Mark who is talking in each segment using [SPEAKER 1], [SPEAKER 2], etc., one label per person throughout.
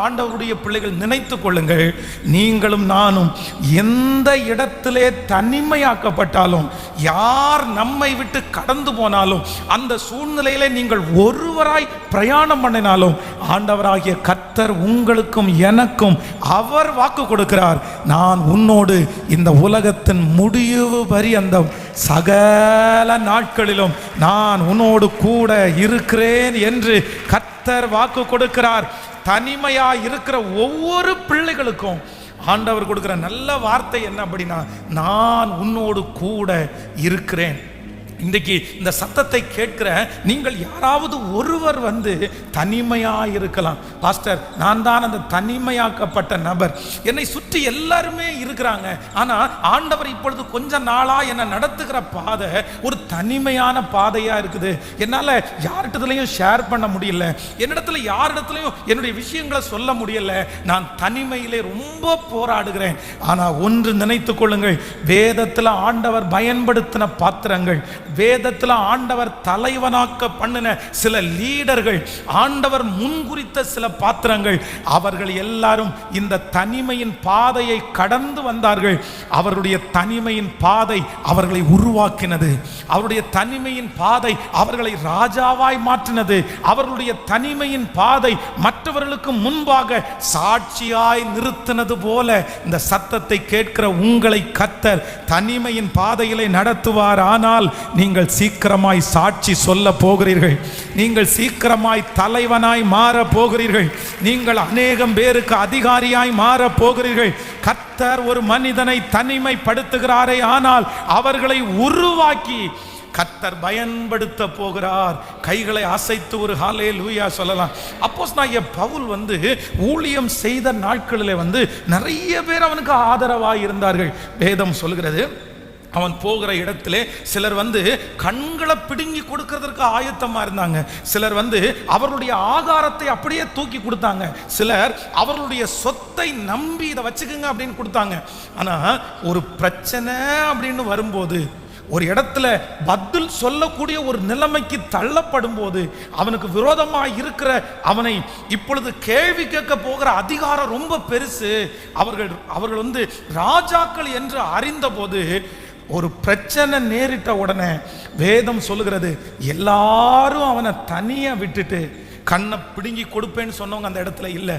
[SPEAKER 1] ஆண்டவருடைய பிள்ளைகள் நினைத்து கொள்ளுங்கள், நீங்களும் நானும் எந்த இடத்திலே தனிமையாக்கப்பட்டாலும், யார் நம்மை விட்டு கடந்து போனாலும், அந்த சூழ்நிலையிலே நீங்கள் ஒருவராய் பிரயாணம் பண்ணினாலும், ஆண்டவராகிய கர்த்தர் உங்களுக்கும் எனக்கும் அவர் வாக்கு கொடுக்கிறார், நான் உன்னோடு இந்த உலகத்தின் முடிவு பரியந்தம் சகல நாட்களிலும் நான் உன்னோடு கூட இருக்கிறேன் என்று கர்த்தர் வாக்கு கொடுக்கிறார். தனிமையா இருக்கிற ஒவ்வொரு பிள்ளைகளுக்கும் ஆண்டவர் கொடுக்கிற நல்ல வார்த்தை என்ன அப்படின்னா, நான் உன்னோடு கூட இருக்கிறேன். இன்றைக்கு இந்த சத்தத்தை கேட்கிற நீங்கள் யாராவது ஒருவர் தனிமையாக இருக்கலாம். பாஸ்டர், நான் தான் அந்த தனிமையாக்கப்பட்ட நபர், என்னை சுற்றி எல்லாருமே இருக்கிறாங்க, ஆனால் ஆண்டவர் இப்பொழுது கொஞ்ச நாளாக என்னை நடத்துகிற பாதை ஒரு தனிமையான பாதையாக இருக்குது, என்னால் யார்கிட்டத்துலையும் ஷேர் பண்ண முடியல, என்னிடத்துல யாரிடத்துலையும் என்னுடைய விஷயங்களை சொல்ல முடியல, நான் தனிமையிலே ரொம்ப போராடுகிறேன். ஆனால் ஒன்று நினைத்து கொள்ளுங்கள், வேதத்தில் ஆண்டவர் பயன்படுத்தின பாத்திரங்கள், வேதத்தில் ஆண்டவர் தலைவனாக்க பண்ணின சில லீடர்கள், ஆண்டவர் முன்குறித்த சில பாத்திரங்கள், அவர்கள் எல்லாரும் இந்த தனிமையின் பாதையை கடந்து வந்தார்கள். அவருடைய தனிமையின் பாதை அவர்களை உருவாக்கினது, அவருடைய தனிமையின் பாதை அவர்களை ராஜாவாய் மாற்றினது, அவர்களுடைய தனிமையின் பாதை மற்றவர்களுக்கு முன்பாக சாட்சியாய் நிறுத்தினது போல இந்த சத்தத்தை கேட்கிற உங்களை கர்த்தர் தனிமையின் பாதையிலே நடத்துவார். ஆனால் நீங்கள் சீக்கிரமாய் சாட்சி சொல்ல போகிறீர்கள், நீங்கள் சீக்கிரமாய் தலைவனாய் மாற போகிறீர்கள், நீங்கள் அநேகம் பேருக்கு அதிகாரியாய் மாற போகிறீர்கள். கர்த்தர் ஒரு மனிதனை தனிமைப்படுத்துகிறாரே, ஆனால் அவர்களை உருவாக்கி கர்த்தர் பயன்படுத்த போகிறார். கைகளை அசைத்து ஒரு ஹல்லேலூயா சொல்லலாம். அப்போஸ்தலனாகிய பவுல் ஊழியம் செய்த நாட்களிலே நிறைய பேர் அவனுக்கு ஆதரவாக இருந்தார்கள். வேதம் சொல்கிறது, அவன் போகிற இடத்துல சிலர் கண்களை பிடுங்கி கொடுக்கிறதுக்கு ஆயத்தமா இருந்தாங்க, சிலர் அவர்களுடைய ஆகாரத்தை அப்படியே தூக்கி கொடுத்தாங்க, சிலர் அவர்களுடைய சொத்தை நம்பி இதை வச்சுக்கோங்க அப்படின்னு கொடுத்தாங்க. ஆனா ஒரு பிரச்சனை அப்படின்னு வரும்போது, ஒரு இடத்துல பதில் சொல்லக்கூடிய ஒரு நிலைமைக்கு தள்ளப்படும் போது, அவனுக்கு விரோதமாக இருக்கிற அவனை இப்பொழுது கேள்வி கேட்க போகிற அதிகாரம் ரொம்ப பெருசு. அவர்கள் ராஜாக்கள் என்று அறிந்த போது, ஒரு பிரச்சனை நேரிட்ட உடனே வேதம் சொல்லுகிறது, எல்லாரும் அவனை தனியா விட்டுட்டு, கண்ணை பிடுங்கி கொடுப்பேன்னு சொன்னவங்க அந்த இடத்துல இல்லை,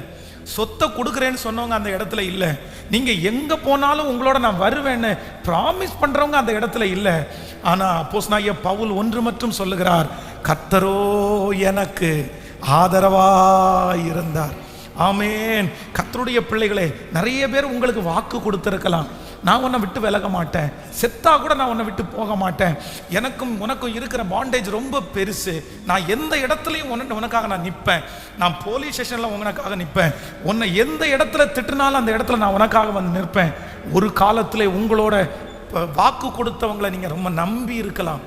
[SPEAKER 1] சொத்தை கொடுக்குறேன்னு சொன்னவங்க அந்த இடத்துல இல்லை, நீங்க எங்க போனாலும் உங்களோட நான் வருவேன்னு ப்ராமிஸ் பண்றவங்க அந்த இடத்துல இல்லை. ஆனா அப்போஸ்தலனாகிய பவுல் ஒன்று மட்டும் சொல்லுகிறார், கர்த்தரோ எனக்கு ஆதரவாய் இருந்தார். ஆமேன். கர்த்தருடைய பிள்ளைகளே, நிறைய பேர் உங்களுக்கு வாக்கு கொடுத்திருக்கலாம், நான் உன்னை விட்டு விலக மாட்டேன், செத்தா கூட நான் உன்னை விட்டு போக மாட்டேன், எனக்கும் உனக்கும் இருக்கிற பாண்டேஜ் ரொம்ப பெருசு, நான் எந்த இடத்துலையும் உனக்காக நான் நிற்பேன், நான் போலீஸ் ஸ்டேஷனில் உனக்காக நிற்பேன், உன்னை எந்த இடத்துல திட்டுனாலும் அந்த இடத்துல நான் உனக்காக நிற்பேன். ஒரு காலத்தில் உங்களோட வாக்கு கொடுத்தவங்களை நீங்கள் ரொம்ப நம்பி இருக்கலாம்,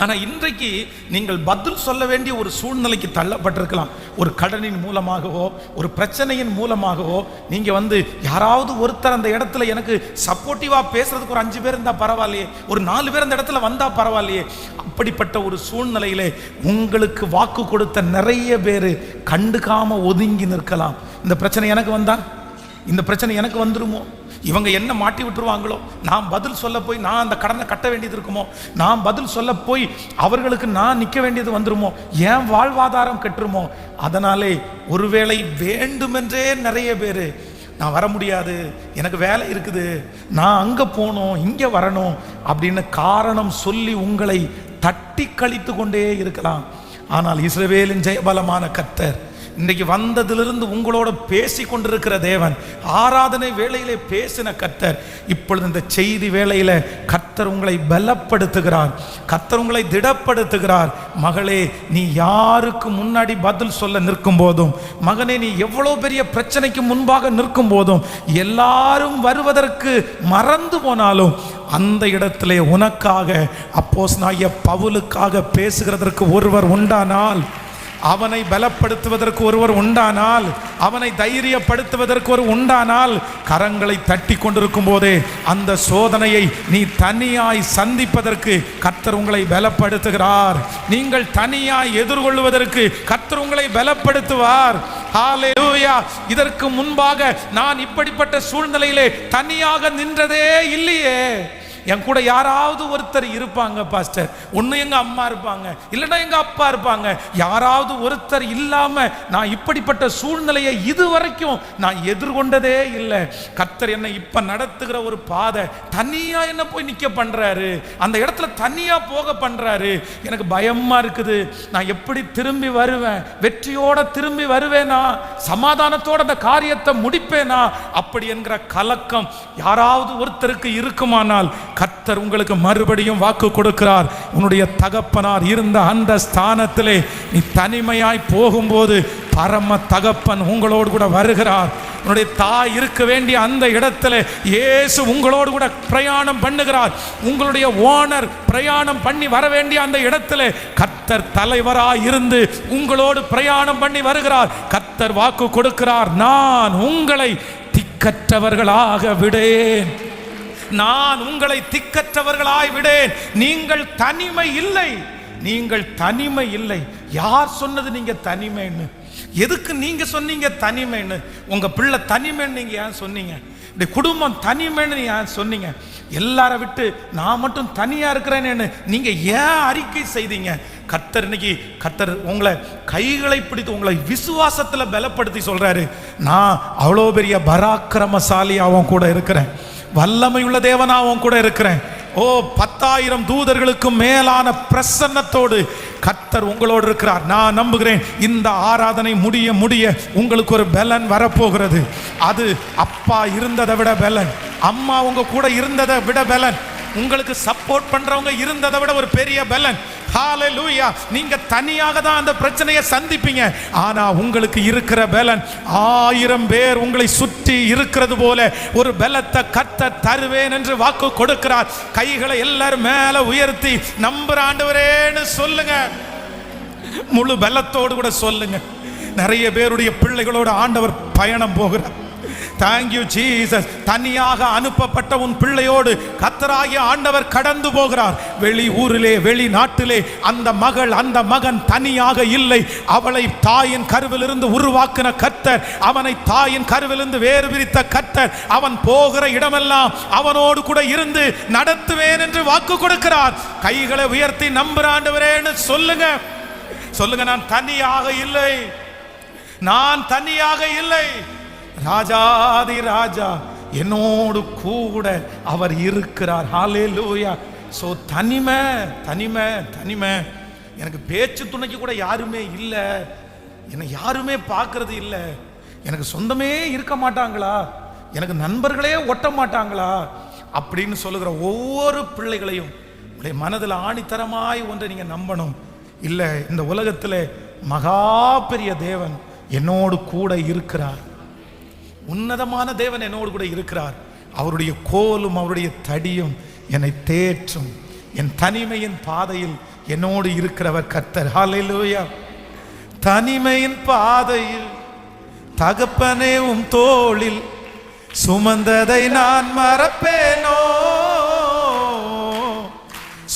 [SPEAKER 1] ஆனால் இன்றைக்கு நீங்கள் பதில் சொல்ல வேண்டிய ஒரு சூழ்நிலைக்கு தள்ளப்பட்டிருக்கலாம். ஒரு கடனின் மூலமாகவோ ஒரு பிரச்சனையின் மூலமாகவோ நீங்கள் யாராவது ஒருத்தர் அந்த இடத்துல எனக்கு சப்போர்ட்டிவாக பேசுறதுக்கு ஒரு 5 பேர் இருந்தால் பரவாயில்லையே, ஒரு 4 பேர் அந்த இடத்துல வந்தால் பரவாயில்லையே, அப்படிப்பட்ட ஒரு சூழ்நிலையிலே உங்களுக்கு வாக்கு கொடுத்த நிறைய பேர் கண்டுக்காம ஒதுங்கி நிற்கலாம். இந்த பிரச்சனை எனக்கு வந்தா, இந்த பிரச்சனை எனக்கு வந்துருமோ, இவங்க என்ன மாட்டி விட்டுருவாங்களோ, நான் பதில் சொல்ல போய் நான் அந்த கடனை கட்ட வேண்டியது இருக்குமோ, நான் பதில் சொல்ல போய் அவர்களுக்கு நான் நிற்க வேண்டியது வந்துருமோ, ஏன் வாழ்வாதாரம் கெட்டுருமோ, அதனாலே ஒருவேளை வேண்டுமென்றே நிறைய பேர் நான் வர முடியாது, எனக்கு வேலை இருக்குது, நான் அங்கே போகணும் இங்கே வரணும் அப்படின்னு காரணம் சொல்லி உங்களை தட்டி கழித்து கொண்டே இருக்கலாம். ஆனால் இஸ்ரவேலின் ஜெயபலமான கர்த்தர் இன்றைக்கு வந்ததிலிருந்து உங்களோட பேசி கொண்டிருக்கிற தேவன், ஆராதனை வேளையிலே பேசின கர்த்தர், இப்பொழுது இந்த செய்தி வேளையில கர்த்தர் உங்களை பலப்படுத்துகிறார், கர்த்தர் உங்களை திடப்படுத்துகிறார். மகளே, நீ யாருக்கு முன்னாடி பதில் சொல்ல நிற்கும் போதும், மகனே நீ எவ்வளவு பெரிய பிரச்சனைக்கு முன்பாக நிற்கும் போதும், எல்லாரும் வருவதற்கு மறந்து போனாலும் அந்த இடத்திலே உனக்காக அப்போஸ்தலனாகிய பவுலுக்காக பேசுகிறதற்கு ஒருவர் உண்டானால், அவனை பலப்படுத்துவதற்கு ஒருவர் உண்டானால், அவனை தைரியப்படுத்துவதற்கு ஒரு உண்டானால், கரங்களை தட்டி கொண்டிருக்கும் போதே அந்த சோதனையை நீ தனியாய் சந்திப்பதற்கு கர்த்தர் உங்களை பலப்படுத்துகிறார். நீங்கள் தனியாய் எதிர்கொள்வதற்கு கர்த்தர் உங்களை பலப்படுத்துவார். ஹல்லேலூயா. ஹல்லேலூயா. இதற்கு முன்பாக நான் இப்படிப்பட்ட சூழ்நிலையிலே தனியாக நின்றதே இல்லையே. என் கூட யாராவது ஒருத்தர் இருப்பாங்க பாஸ்டர். ஒன்று எங்கள் அம்மா இருப்பாங்க, இல்லைன்னா எங்கள் அப்பா இருப்பாங்க. யாராவது ஒருத்தர் இல்லாமல் நான் இப்படிப்பட்ட சூழ்நிலையை இதுவரைக்கும் நான் எதிர்கொண்டதே இல்லை. கர்த்தர் என்னை இப்போ நடத்துகிற ஒரு பாதை தனியாக என்ன போய் நிற்க பண்ணுறாரு, அந்த இடத்துல தனியாக போக பண்ணுறாரு. எனக்கு பயமாக இருக்குது. நான் எப்படி திரும்பி வருவேன்? வெற்றியோடு திரும்பி வருவேனா? சமாதானத்தோடு அந்த காரியத்தை முடிப்பேனா? அப்படி என்கிற கலக்கம் யாராவது ஒருத்தருக்கு இருக்குமானால் கர்த்தர் உங்களுக்கு மறுபடியும் வாக்கு கொடுக்கிறார். உன்னுடைய தகப்பனார் இருந்த அந்த ஸ்தானத்திலே நீ தனிமையாய் போகும்போது பரம தகப்பன் உங்களோடு கூட வருகிறார். உன்னுடைய தாய் இருக்க வேண்டிய அந்த இடத்துல இயேசு உங்களோடு கூட பிரயாணம் பண்ணுகிறார். உங்களுடைய ஓனர் பிரயாணம் பண்ணி வர வேண்டிய அந்த இடத்துல கர்த்தர் தலைவராய் இருந்து உங்களோடு பிரயாணம் பண்ணி வருகிறார். கர்த்தர் வாக்கு கொடுக்கிறார், நான் உங்களை திக்கற்றவர்களாக விடேன், நான் உங்களை திக்கற்றவர்களாய் விடேன். நீங்கள் தனிமை இல்லை, நீங்கள் தனிமை இல்லை. யார் சொன்னது நீங்க தனிமைன்னு? எதுக்கு நீங்க சொன்னீங்க தனிமைன்னு? உங்க பிள்ளை தனிமைன்னு நீங்க ஏன் சொன்னீங்க? இந்த குடும்பம் தனிமைன்னு ஏன் சொன்னீங்க? எல்லாரை விட்டு நான் மட்டும் தனியா இருக்கிறேன்னு நீங்க ஏன் அறிக்கை செய்தீங்க? கர்த்தர் இன்னைக்கு கர்த்தர் உங்களை கைகளை பிடித்து உங்களை விசுவாசத்துல பலப்படுத்தி சொல்றாரு, நான் அவ்வளோ பெரிய பராக்கிரமசாலியாவும் கூட இருக்கிறேன், வல்லமையுள்ள தேவனாவும் கூட இருக்கிறேன். ஓ 10,000 தூதர்களுக்கும் மேலான பிரசன்னத்தோடு கர்த்தர் உங்களோடு இருக்கிறார். நான் நம்புகிறேன் இந்த ஆராதனை முடிய முடிய உங்களுக்கு ஒரு பலன் வரப்போகிறது. அது அப்பா இருந்ததை விட பலன், அம்மா உங்க கூட இருந்ததை விட பலன், உங்களுக்கு சப்போர்ட் பண்றவங்க இருந்ததை விட ஒரு பெரிய பலன். ஹல்லேலூயா. நீங்க தனியாக தான் அந்த பிரச்சனையை சந்திப்பீங்க. ஆனா உங்களுக்கு இருக்கிற பலன் 1000 பேர் உங்களை சுற்றி இருக்கிறது போல ஒரு பலத்தை கர்த்தர் தருவேன் என்று வாக்கு கொடுக்கிறார். கைகளை எல்லாரும் மேல உயர்த்தி நம்புற ஆண்டவரேன்னு சொல்லுங்க. முழு பலத்தோடு கூட சொல்லுங்க. நிறைய பேருடைய பிள்ளைகளோட ஆண்டவர் பயணம் போகிறார். Thank you Jesus. தனியாக அனுப்பப்பட்ட உன் பிள்ளையோடு கர்த்தராகிய ஆண்டவர் கடந்து போகிறார். வெளி ஊரிலே வெளிநாட்டிலே அந்த மகள் அந்த மகன் தனியாக இல்லை. அவளை தாயின் கருவிலிருந்து உருவாக்கின கர்த்தர், அவனை தாயின் கருவிலிருந்து வேறு பிரித்த கர்த்தர், அவன் போகிற இடமெல்லாம் அவனோடு கூட இருந்து நடத்துவேன் என்று வாக்கு கொடுக்கிறார். கைகளை உயர்த்தி நம்புற ஆண்டவரேன்னு சொல்லுங்க. சொல்லுங்க, நான் தனியாக இல்லை, நான் தனியாக இல்லை. ராஜாதி ராஜா என்னோடு கூட அவர் இருக்கிறார். ஹல்லேலூயா. சோ தனிமை தனிமை தனிமை. எனக்கு பேச்சு துணைக்கு கூட யாருமே இல்லை, என்னை யாருமே பார்க்கறது இல்லை, எனக்கு சொந்தமே இருக்க மாட்டாங்களா, எனக்கு நண்பர்களே ஒட்ட மாட்டாங்களா அப்படின்னு சொல்லுகிற ஒவ்வொரு பிள்ளைகளையும் உங்களுடைய மனதில் ஆணித்தரமாய் ஒன்றை நீங்க நம்பணும். இல்லை, இந்த உலகத்தில் மகா பெரிய தேவன் என்னோடு கூட இருக்கிறார். உன்னதமான தேவன் என்னோடு கூட இருக்கிறார். அவருடைய கோலும் அவருடைய தடியும் என்னை தேற்றும். என் தனிமையின் பாதையில் என்னோடு இருக்கிறவர் கர்த்தர். ஹல்லேலூயா. தனிமையின் பாதையில் தகப்பனே உம் தோளில் சுமந்ததை நான் மறப்பேனோ,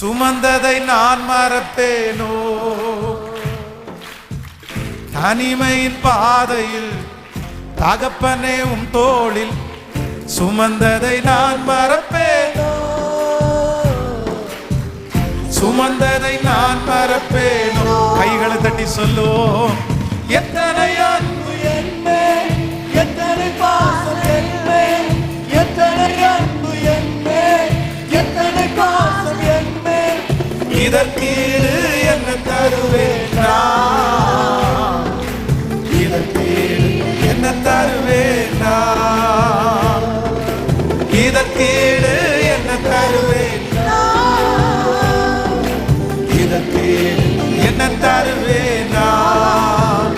[SPEAKER 1] சுமந்ததை நான் மறப்பேனோ. தனிமையின் பாதையில் தகப்பனே உம் தோளில் சுமந்ததை நான் மறப்பேனோ, சுமந்ததை நான் மறப்பேனோ. கைகளை தட்டி சொல்லுவோம். எத்தனை அன்பு என்னே, எத்தனை பாசம் என்னே, எத்தனை அன்பு என்னே, எத்தனை பாசம் என்னே. இதற்கீடு என்ன தருவேன் நான், இதற்கீடு என்ன தருவேன் நான், இதற்கீடு என்ன தருவேன் நான், இதற்கீடு என்ன தருவேன் நான்.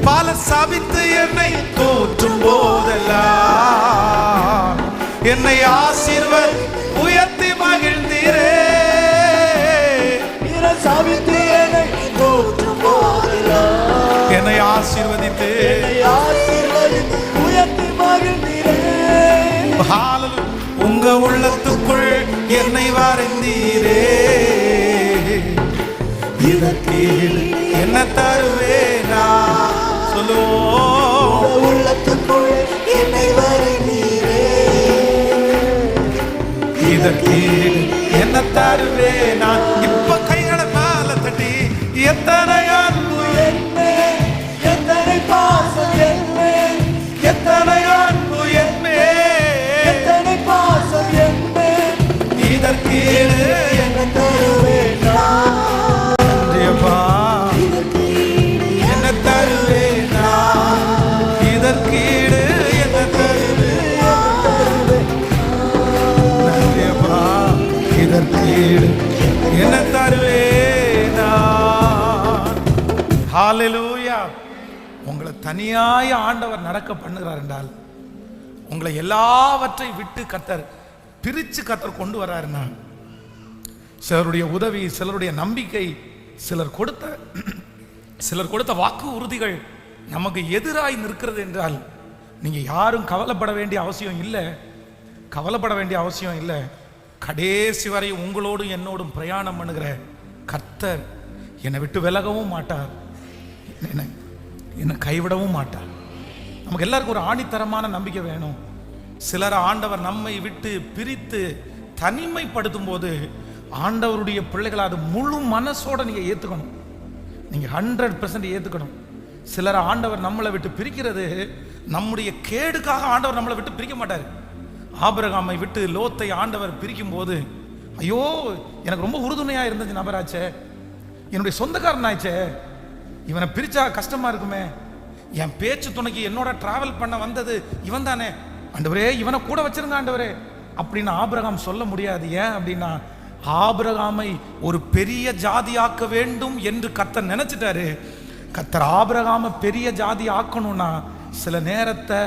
[SPEAKER 1] பல சபித்து என்னை தோற்றும் போதெல்லாம் என்னை ஆசீர்வதி உயர்த்தி மகிழ்ந்தீரே. சபித்து என்னை தோற்றும் போதெல்லாம் என்னை ஆசீர்வதித்து உயர்த்தி மகிழ்ந்தீரே. உங்க உள்ளத்துக்குள் என்னை வரைந்தீரே. இதற்கு என்ன தருவேனா சொல்லுவோம். இதற்கு என்ன தருவேன் நான். இப்ப கைகளை மேல தட்டி எத்தனை அன்பு என்ன, எத்தனை பாசம் என்ன, எத்தனை அன்பு என்ன, எத்தனை பாசம் என்ன, இதற்கு என்ன தருவேன் நான். நன்றியப்பா, என்ன தருவேன் நான், இதற்கு என்ன தருவேன். நன்றியப்பா, இதற்கு என்ன தருவேன் நான். ஹல்லேலூயா. உங்களை தனியாய் ஆண்டவர் நடக்க பண்ணுகிறார் என்றால், உங்களை எல்லாவற்றை விட்டு கர்த்தர் பிரிச்சு கர்த்தர் கொண்டு வர்றாருன்னா, சிலருடைய உதவி, சிலருடைய நம்பிக்கை, சிலர் கொடுத்த வாக்கு உறுதிகள் நமக்கு எதிராய் நிற்கிறது என்றால், நீங்க யாரும் கவலைப்பட வேண்டிய அவசியம் இல்லை. கவலைப்பட வேண்டிய அவசியம் இல்லை. கடைசி வரை உங்களோடும் என்னோடும் பிரயாணம் பண்ணுகிற கர்த்தர் என்னை விட்டு விலகவும் மாட்டார், என்னை கைவிடவும் மாட்டார். நமக்கு எல்லாருக்கும் ஒரு ஆணித்தரமான நம்பிக்கை வேணும். சிலர் ஆண்டவர் நம்மை விட்டு பிரித்து தனிமைப்படுத்தும் போது ஆண்டவருடைய பிள்ளைகளை அது முழு மனசோட நீங்க ஏத்துக்கணும். நீங்க 100% ஏத்துக்கணும். சிலர் ஆண்டவர் நம்மளை விட்டு பிரிக்கிறது நம்முடைய கேடுக்காக ஆண்டவர் நம்மளை விட்டு பிரிக்க மாட்டார். ஆபிரகாமை விட்டு லோத்தை ஆண்டவர் பிரிக்கும் போது, ஐயோ எனக்கு ரொம்ப உறுதுணையா இருந்தது நபராச்சே, என்னுடைய சொந்தக்காரன் ஆச்சே, இவனை பிரிச்சா கஷ்டமா இருக்குமே, என் பேச்சு துணைக்கு என்னோட டிராவல் பண்ண வந்தது இவன் தானே, ஆண்டவரே இவனை கூட வச்சிருங்க ஆண்டவரே அப்படின்னு ஆபிரகாம் சொல்ல முடியாது. ஏன் அப்படின்னா, ஆபிரகாமை ஒரு பெரிய ஜாதியாக்க வேண்டும் என்று கர்த்தர் நினைச்சிட்டாரு. கர்த்தர் ஆபிரகாமை பெரிய ஜாதி ஆக்கணும்னா சில நேரத்தை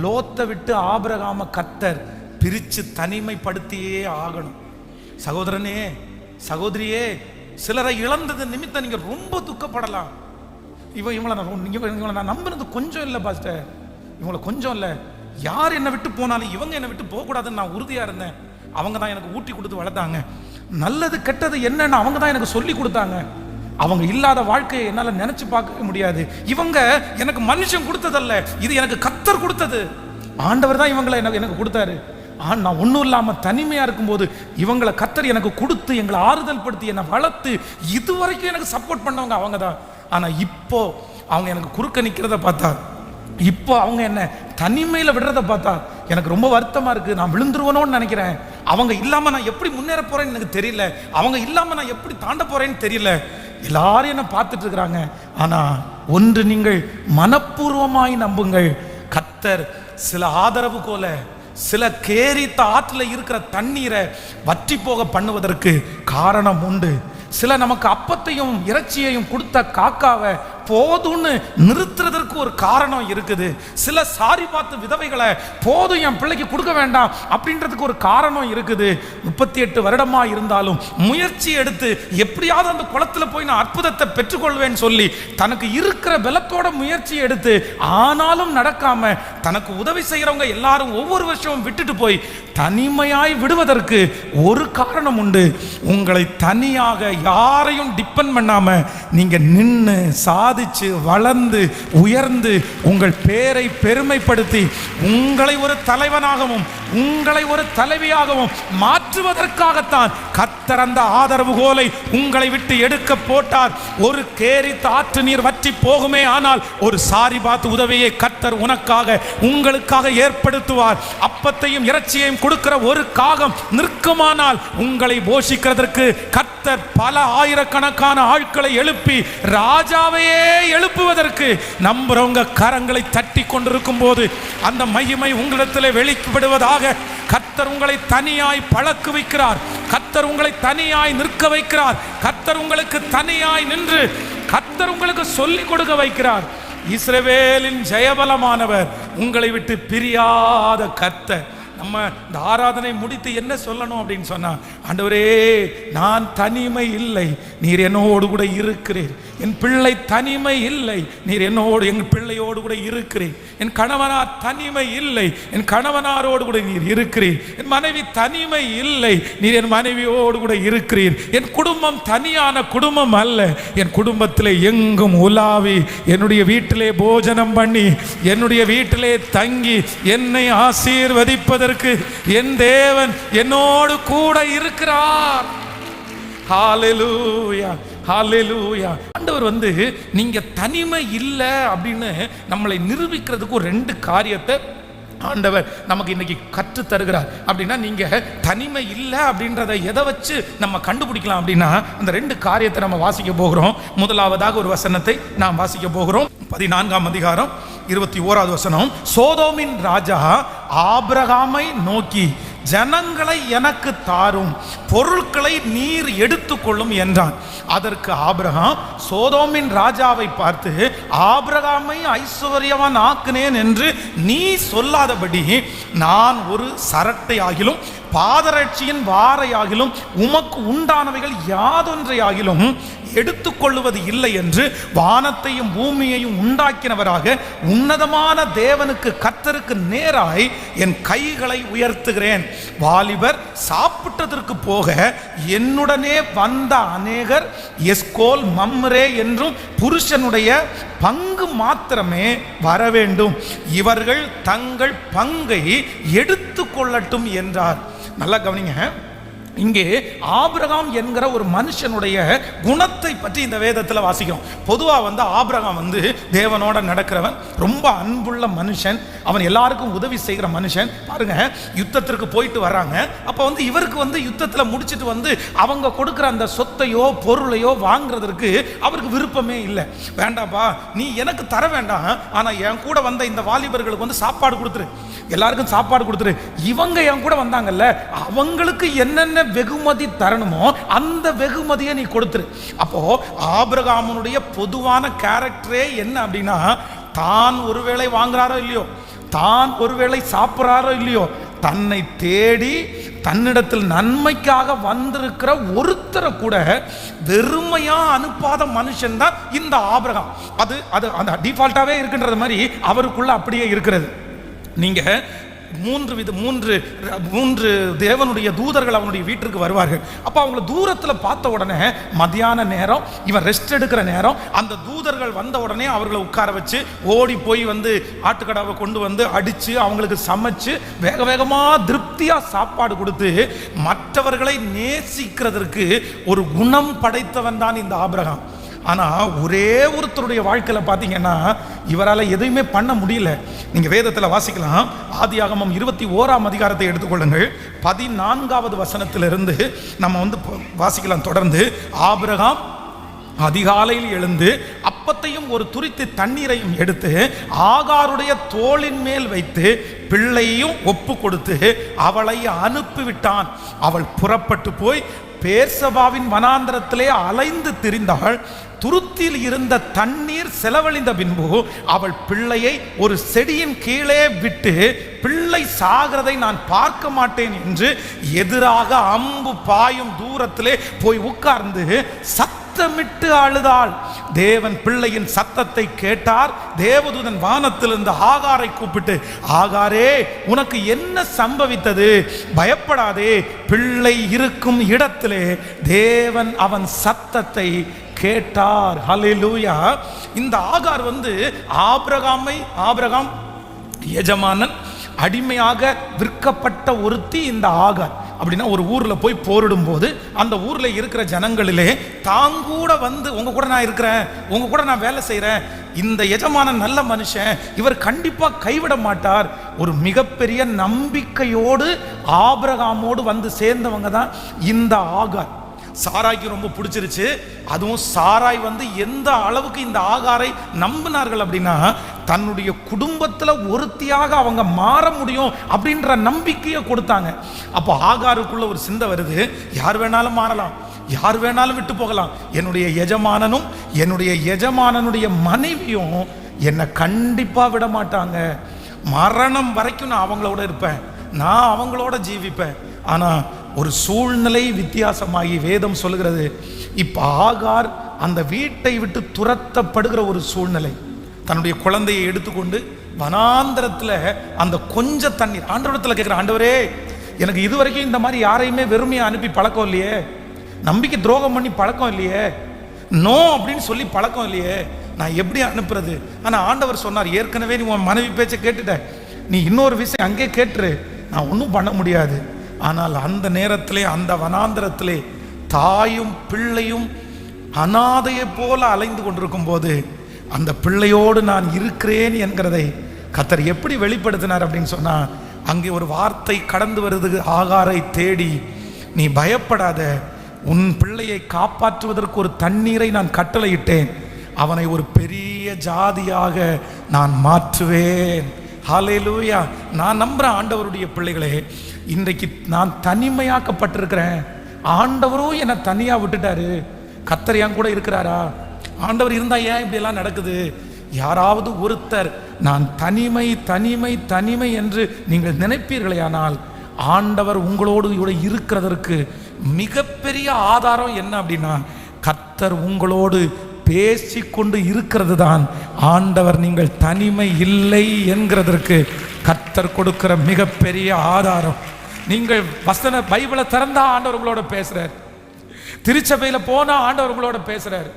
[SPEAKER 1] லோத்தை விட்டு ஆபிரகாமை கர்த்தர் பிரிச்சு தனிமைப்படுத்தியே ஆகணும். சகோதரனே, சகோதரியே, சிலரை இழந்தது நிமித்தம் நீங்க ரொம்ப துக்கப்படலாம். இவங்களை நான் நம்பினது கொஞ்சம் இல்லை பாஸ்டர், இவங்களை கொஞ்சம் இல்லை, யார் என்னை விட்டு போனாலும் இவங்க என்னை விட்டு போகக்கூடாதுன்னு நான் உறுதியா இருந்தேன். அவங்க தான் எனக்கு ஊட்டி கொடுத்து வளர்த்தாங்க. நல்லது கெட்டது என்னன்னு அவங்க தான் எனக்கு சொல்லி கொடுத்தாங்க. அவங்க இல்லாத வாழ்க்கையை என்னால் நினைச்சு பார்க்க முடியாது. இவங்க எனக்கு மனுஷன் கொடுத்ததல்ல, இது எனக்கு கர்த்தர் கொடுத்தது. ஆண்டவர் தான் இவங்களை எனக்கு கொடுத்தாரு. நான் ஒன்றும் இல்லாமல் தனிமையாக இருக்கும்போது இவங்களை கர்த்தர் எனக்கு கொடுத்து எங்களை ஆறுதல் படுத்தி என்னை வளர்த்து இதுவரைக்கும் எனக்கு சப்போர்ட் பண்ணவங்க அவங்க தான். ஆனால் இப்போ அவங்க எனக்கு குறுக்க நிற்கிறத பார்த்தா, இப்போ அவங்க என்ன தனிமையில் விடுறத பார்த்தா எனக்கு ரொம்ப வருத்தமாக இருக்குது. நான் விழுந்துருவனோன்னு நினைக்கிறேன். அவங்க இல்லாமல் நான் எப்படி முன்னேற போகிறேன்னு எனக்கு தெரியல. அவங்க இல்லாமல் நான் எப்படி தாண்ட போகிறேன்னு தெரியல. எல்லாரும் என்ன பார்த்துட்டு இருக்கிறாங்க. ஆனால் ஒன்று நீங்கள் மனப்பூர்வமாய் நம்புங்கள், கர்த்தர் சில ஆதரவு கோல, சில கேரித்த ஆற்றுல இருக்கிற தண்ணீரை வற்றி போக பண்ணுவதற்கு காரணம் உண்டு. சில நமக்கு அப்பத்தையும் இறைச்சியையும் கொடுத்த காக்காவை போதும்னு நிறுத்துறதற்கு ஒரு காரணம் இருக்குது. சில சாரி பார்த்து விதவைகளை போதும் என் பிள்ளைக்கு கொடுக்க வேண்டாம் அப்படின்றதுக்கு ஒரு காரணம் இருக்குது. 38 வருடமா இருந்தாலும் முயற்சி எடுத்து எப்படியாவது அந்த குளத்துல போய் நான் அற்புதத்தை பெற்றுக்கொள்வேன்னு சொல்லி தனக்கு இருக்கிற பலத்தோட முயற்சி எடுத்து ஆனாலும் நடக்காம தனக்கு உதவி செய்யறவங்க எல்லாரும் ஒவ்வொரு வருஷமும் விட்டுட்டு போய் தனிமையாய் விடுவதற்கு ஒரு காரணம் உண்டு. உங்களை தனியாக யாரையும் டிபெண்ட் பண்ணாம நீங்க நின்று சாதிச்சு வளர்ந்து உயர்ந்து உங்கள் பேரை பெருமைப்படுத்தி உங்களை ஒரு தலைவனாகவும் உங்களை ஒரு தலைவியாகவும் மாற்றுவதற்காகத்தான் கர்த்தர் அந்த ஆதரவு கோலை உங்களை விட்டு எடுக்க போட்டார். ஒரு கேரித்த ஆற்று நீர் வற்றி போகுமே, ஆனால் ஒரு சாரி பார்த்து உதவியை கர்த்தர் உனக்காக உங்களுக்காக ஏற்படுத்துவார். அப்பத்தையும் இறைச்சியையும் கொடுக்கிற ஒரு காகம் நிற்குமானால் உங்களை போஷிக்கிறதற்கு கர்த்தர் பல ஆயிரக்கணக்கான ஆட்களை எழுப்பி ராஜாவையே எழுப்புவதற்கு நம்புறவங்க கரங்களை தட்டி கொண்டிருக்கும் போது அந்த மகிமை உங்களிடத்தில் வெளிப்படுவதாக கர்த்தர் உங்களை தனியாய் பழக்க வைக்கிறார். கர்த்தர் உங்களை தனியாய் நிற்க வைக்கிறார். கர்த்தர் உங்களுக்கு தனியாய் நின்று கர்த்தர் உங்களுக்கு சொல்லிக் கொடுக்க வைக்கிறார். இஸ்ரவேலின் ஜெயபலமானவர், உங்களை விட்டு பிரியாத கர்த்தர். நம்ம இந்த ஆராதனை முடித்து என்ன சொல்லணும் அப்படின்னு சொன்னா, ஆண்டவரே நான் தனிமை இல்லை, நீர் என்னோடு கூட இருக்கிறீர். என் பிள்ளை தனிமை இல்லை, நீர் என்னோடு என் பிள்ளையோடு கூட இருக்கிறீர். என் கணவனார் தனிமை இல்லை, என் கணவனாரோடு கூட நீர் இருக்கிறீர். என் மனைவி தனிமை இல்லை, நீர் என் மனைவியோடு கூட இருக்கிறீர். என் குடும்பம் தனியான குடும்பம் அல்ல, என் குடும்பத்திலே எங்கும் உலாவி என்னுடைய வீட்டிலே போஜனம் பண்ணி என்னுடைய வீட்டிலே தங்கி என்னை ஆசீர்வதிப்பதற்கு சொல்லுவதற்கு என் தேவன் என்னோடு கூட இருக்கிறார். ஹல்லேலூயா, ஹல்லேலூயா. ஆண்டவர் நீங்க தனிமை இல்லை அப்படின்னு நம்மளை நிரூபிக்கிறதுக்கு ஒரு 2 காரியத்தை ஆண்டவர் நமக்கு இன்னைக்கு கற்று தருகிறார். அப்படின்னா நீங்க தனிமை இல்லை அப்படின்றத எதை வச்சு நம்ம கண்டுபிடிக்கலாம் அப்படின்னா அந்த 2 காரியத்தை நம்ம வாசிக்க போகிறோம். முதலாவதாக ஒரு வசனத்தை நாம் வாசிக்க போகிறோம். 14ஆம் அதிகாரம் 21வது வசனம். சோதோமின் ராஜா ஆபிரகாமை நோக்கி, ஜனங்களை எனக்கு தாரும், பொருட்களை நீர் எடுத்துக்கொள்ளும் என்றான். அதற்கு ஆபிரகாம் சோதோமின் ராஜாவை பார்த்து, ஆபிரகாமை ஐஸ்வர்யவான் ஆக்கினேன் என்று நீ சொல்லாதபடி நான் ஒரு சரட்டை ஆகிலும் பாதரட்சியின் வாரையாகிலும் உமக்கு உண்டானவைகள் யாதொன்றையாகிலும் எடுத்துக்கொள்ளுவது இல்லை என்று வானத்தையும் பூமியையும் உண்டாக்கினவராக உன்னதமான தேவனுக்கு கர்த்தருக்கு நேராய் என் கைகளை உயர்த்துகிறேன். வாலிபர் சாப்பிட்டதற்கு போக என்னுடனே வந்த அநேகர் எஸ்கோல் மம்ரே என்றும் புருஷனுடைய பங்கு மாத்திரமே வர வேண்டும், இவர்கள் தங்கள் பங்கை எடுத்து கொள்ளட்டும் என்றார். நல்லா கவனிங்க. இங்கே ஆபிரகாம் என்கிற ஒரு மனுஷனுடைய குணத்தை பற்றி இந்த வேதத்தில் வாசிக்கிறோம். பொதுவாக ஆபிரகாம் தேவனோட நடக்கிறவன், ரொம்ப அன்புள்ள மனுஷன், அவன் எல்லாருக்கும் உதவி செய்கிற மனுஷன். பாருங்க, யுத்தத்திற்கு போயிட்டு வர்றாங்க. அப்போ இவருக்கு யுத்தத்தில் முடிச்சுட்டு அவங்க கொடுக்குற அந்த சொத்தையோ பொருளையோ வாங்குறதற்கு அவருக்கு விருப்பமே இல்லை. வேண்டாப்பா, நீ எனக்கு தர வேண்டாம், ஆனால் என் கூட வந்த இந்த வாலிபர்களுக்கு சாப்பாடு கொடுத்துரு, எல்லாருக்கும் சாப்பாடு கொடுத்துரு. இவங்க என் கூட வந்தாங்கல்ல, அவங்களுக்கு என்னென்ன வெகுமதி தரணுமோ அந்த வெகுமதியை நீ கொடுத்துரு. அப்போ ஆபிரகாமுடைய பொதுவான கேரக்டரே என்ன அப்படின்னா, தான் ஒருவேளை வாங்குறாரோ இல்லையோ, தான் ஒருவேளை சாப்பிட்றாரோ இல்லையோ, தன்னை தேடி தன்னிடத்தில் நன்மைக்காக வந்திருக்கிற ஒருத்தரை கூட வெறுமையா அனுப்பாத மனுஷன் தான் இந்த ஆபிரகாம். அது அது அந்த டிஃபால்ட்டாவே இருக்கின்றது மாதிரி அவருக்குள்ள அப்படியே இருக்கிறது. நீங்க மூன்று தேவனுடைய தூதர்கள் அவனுடைய வீட்டிற்கு வருவார்கள். அப்போ அவங்கள தூரத்தில் பார்த்த உடனே மத்தியான நேரம், இவன் ரெஸ்ட் எடுக்கிற நேரம், அந்த தூதர்கள் வந்த உடனே அவர்களை உட்கார வச்சு ஓடி போய் ஆட்டுக்கடாவை கொண்டு அடித்து அவங்களுக்கு சமைச்சு வேக வேகமாக திருப்தியாக சாப்பாடு கொடுத்து மற்றவர்களை நேசிக்கிறதற்கு ஒரு குணம் படைத்தவன் தான் இந்த ஆபிரகாம். ஆனால் ஒரே ஒருத்தருடைய வாழ்க்கையில் பார்த்தீங்கன்னா இவரால் எதுவுமே பண்ண முடியல. நீங்கள் வேதத்தில் வாசிக்கலாம். ஆதியாகமம் 21ஆம் அதிகாரத்தை எடுத்துக்கொள்ளுங்கள். 14வது வசனத்திலிருந்து நம்ம வாசிக்கலாம் தொடர்ந்து. ஆபிரகாம் அதிகாலையில் எழுந்து அப்பத்தையும் ஒரு துரித்து தண்ணீரையும் எடுத்து ஆகாருடைய தோளின் மேல் வைத்து பிள்ளையையும் ஒப்பு கொடுத்து அவளை அனுப்பிவிட்டான். அவள் புறப்பட்டு போய் பேர்சபாவின் வனாந்தரத்திலே அலைந்து திரிந்தாள். துருத்தியில் இருந்த தண்ணீர் செலவழிந்த பின்பு அவள் பிள்ளையை ஒரு செடியின் கீழே விட்டு, பிள்ளை சாகிறதை நான் பார்க்க மாட்டேன் என்று எதிராக அம்பு பாயும் தூரத்திலே போய் உட்கார்ந்து சத்தமிட்டு அழுதாள். தேவன் பிள்ளையின் சத்தத்தை கேட்டார். தேவதூதன் வானத்திலிருந்து ஆகாரை கூப்பிட்டு, ஆகாரே, உனக்கு என்ன சம்பவித்தது? பயப்படாதே, பிள்ளை இருக்கும் இடத்திலே தேவன் அவன் சத்தத்தை கேட்டார். ஹல்லேலூயா. இந்த ஆகார் ஆபிரகாம் எஜமானன், அடிமையாக விற்கப்பட்ட ஒருத்தி இந்த ஆகார். அப்படின்னா ஒரு ஊரில் போய் போரிடும் போது அந்த ஊரில் இருக்கிற ஜனங்களிலே தாங்கூட உங்க கூட நான் இருக்கிறேன், உங்க கூட நான் வேலை செய்கிறேன், இந்த எஜமானன் நல்ல மனுஷன், இவர் கண்டிப்பாக கைவிட மாட்டார், ஒரு மிகப்பெரிய நம்பிக்கையோடு ஆபிரகாமோடு சேர்ந்தவங்க தான் இந்த ஆகார். சாராய்க்கு ரொம்ப பிடிச்சிருச்சு. அதுவும் சாராய் எந்த அளவுக்கு இந்த ஆகாரை நம்பினார்கள் அப்படின்னா, தன்னுடைய குடும்பத்தில் ஒருத்தியாக அவங்க மாற முடியும் அப்படின்ற நம்பிக்கையை கொடுத்தாங்க. அப்போ ஆகாருக்குள்ள ஒரு சிந்தை வருது, யார் வேணாலும் மாறலாம், யார் வேணாலும் விட்டு போகலாம், என்னுடைய எஜமானனும் என்னுடைய எஜமானனுடைய மனைவியும் என்னை கண்டிப்பாக விட மாட்டாங்க, மரணம் வரைக்கும் நான் அவங்களோட இருப்பேன், நான் அவங்களோட ஜீவிப்பேன். ஆனால் ஒரு சூழ்நிலை வித்தியாசமாகி வேதம் சொல்லுகிறது, இப்போ ஆகார் அந்த வீட்டை விட்டு துரத்தப்படுகிற ஒரு சூழ்நிலை. தன்னுடைய குழந்தையை எடுத்துக்கொண்டு வனாந்தரத்தில் அந்த கொஞ்ச தண்ணீர் ஆண்டவரத்தில் கேட்குற, ஆண்டவரே, எனக்கு இதுவரைக்கும் இந்த மாதிரி யாரையுமே வெறுமையாக அனுப்பி பழக்கம் இல்லையே, நம்பிக்கை துரோகம் பண்ணி பழக்கம் இல்லையே, நோ அப்படின்னு சொல்லி பழக்கம் இல்லையே, நான் எப்படி அனுப்புறது? ஆனால் ஆண்டவர் சொன்னார், ஏற்கனவே நீ உன் மனைவி பேச்சை கேட்டுட்ட, நீ இன்னொரு விஷயம் அங்கே கேட்டுரு, நான் ஒன்றும் பண்ண முடியாது. ஆனால் அந்த நேரத்திலே, அந்த வனாந்திரத்திலே தாயும் பிள்ளையும் அனாதையை போல அலைந்து கொண்டிருக்கும் போது அந்த பிள்ளையோடு நான் இருக்கிறேன் என்கிறதை கர்த்தர் எப்படி வெளிப்படுத்தினார் அப்படின்னு சொன்னா, அங்கே ஒரு வார்த்தை கடந்து வருது. ஆகாரை தேடி, நீ பயப்படாத, உன் பிள்ளையை காப்பாற்றுவதற்கு ஒரு தண்ணீரை நான் கட்டளையிட்டேன், அவனை ஒரு பெரிய ஜாதியாக நான் மாற்றுவேன். ஹல்லேலூயா. நான் நம்புறேன் ஆண்டவருடைய பிள்ளைகளே, இன்றைக்கு நான் தனிமையாக்கப்பட்டிருக்கிறேன். ஆண்டவரும் என்னை தனியா விட்டுட்டாரு. கர்த்தர் என் கூட இருக்கிறாரா? ஆண்டவர் இருந்தா ஏன் இப்படி எல்லாம் நடக்குது? யாராவது ஒருத்தர் நான் தனிமை தனிமை தனிமை என்று நீங்கள் நினைப்பீர்களேயானால், ஆண்டவர் உங்களோடு இருக்கிறதற்கு மிகப்பெரிய ஆதாரம் என்ன அப்படின்னா, கர்த்தர் உங்களோடு பேசிக்கொண்டு இருக்கிறது தான் ஆண்டவர் நீங்கள் தனிமை இல்லை என்கிறதற்கு கர்த்தர் கொடுக்கிற மிகப்பெரிய ஆதாரம். நீங்கள் வசன பைபிளை திறந்தா ஆண்டவர் உங்களோட பேசுறார். திருச்சபையில போனா ஆண்டவர் உங்களோட பேசுறாரு.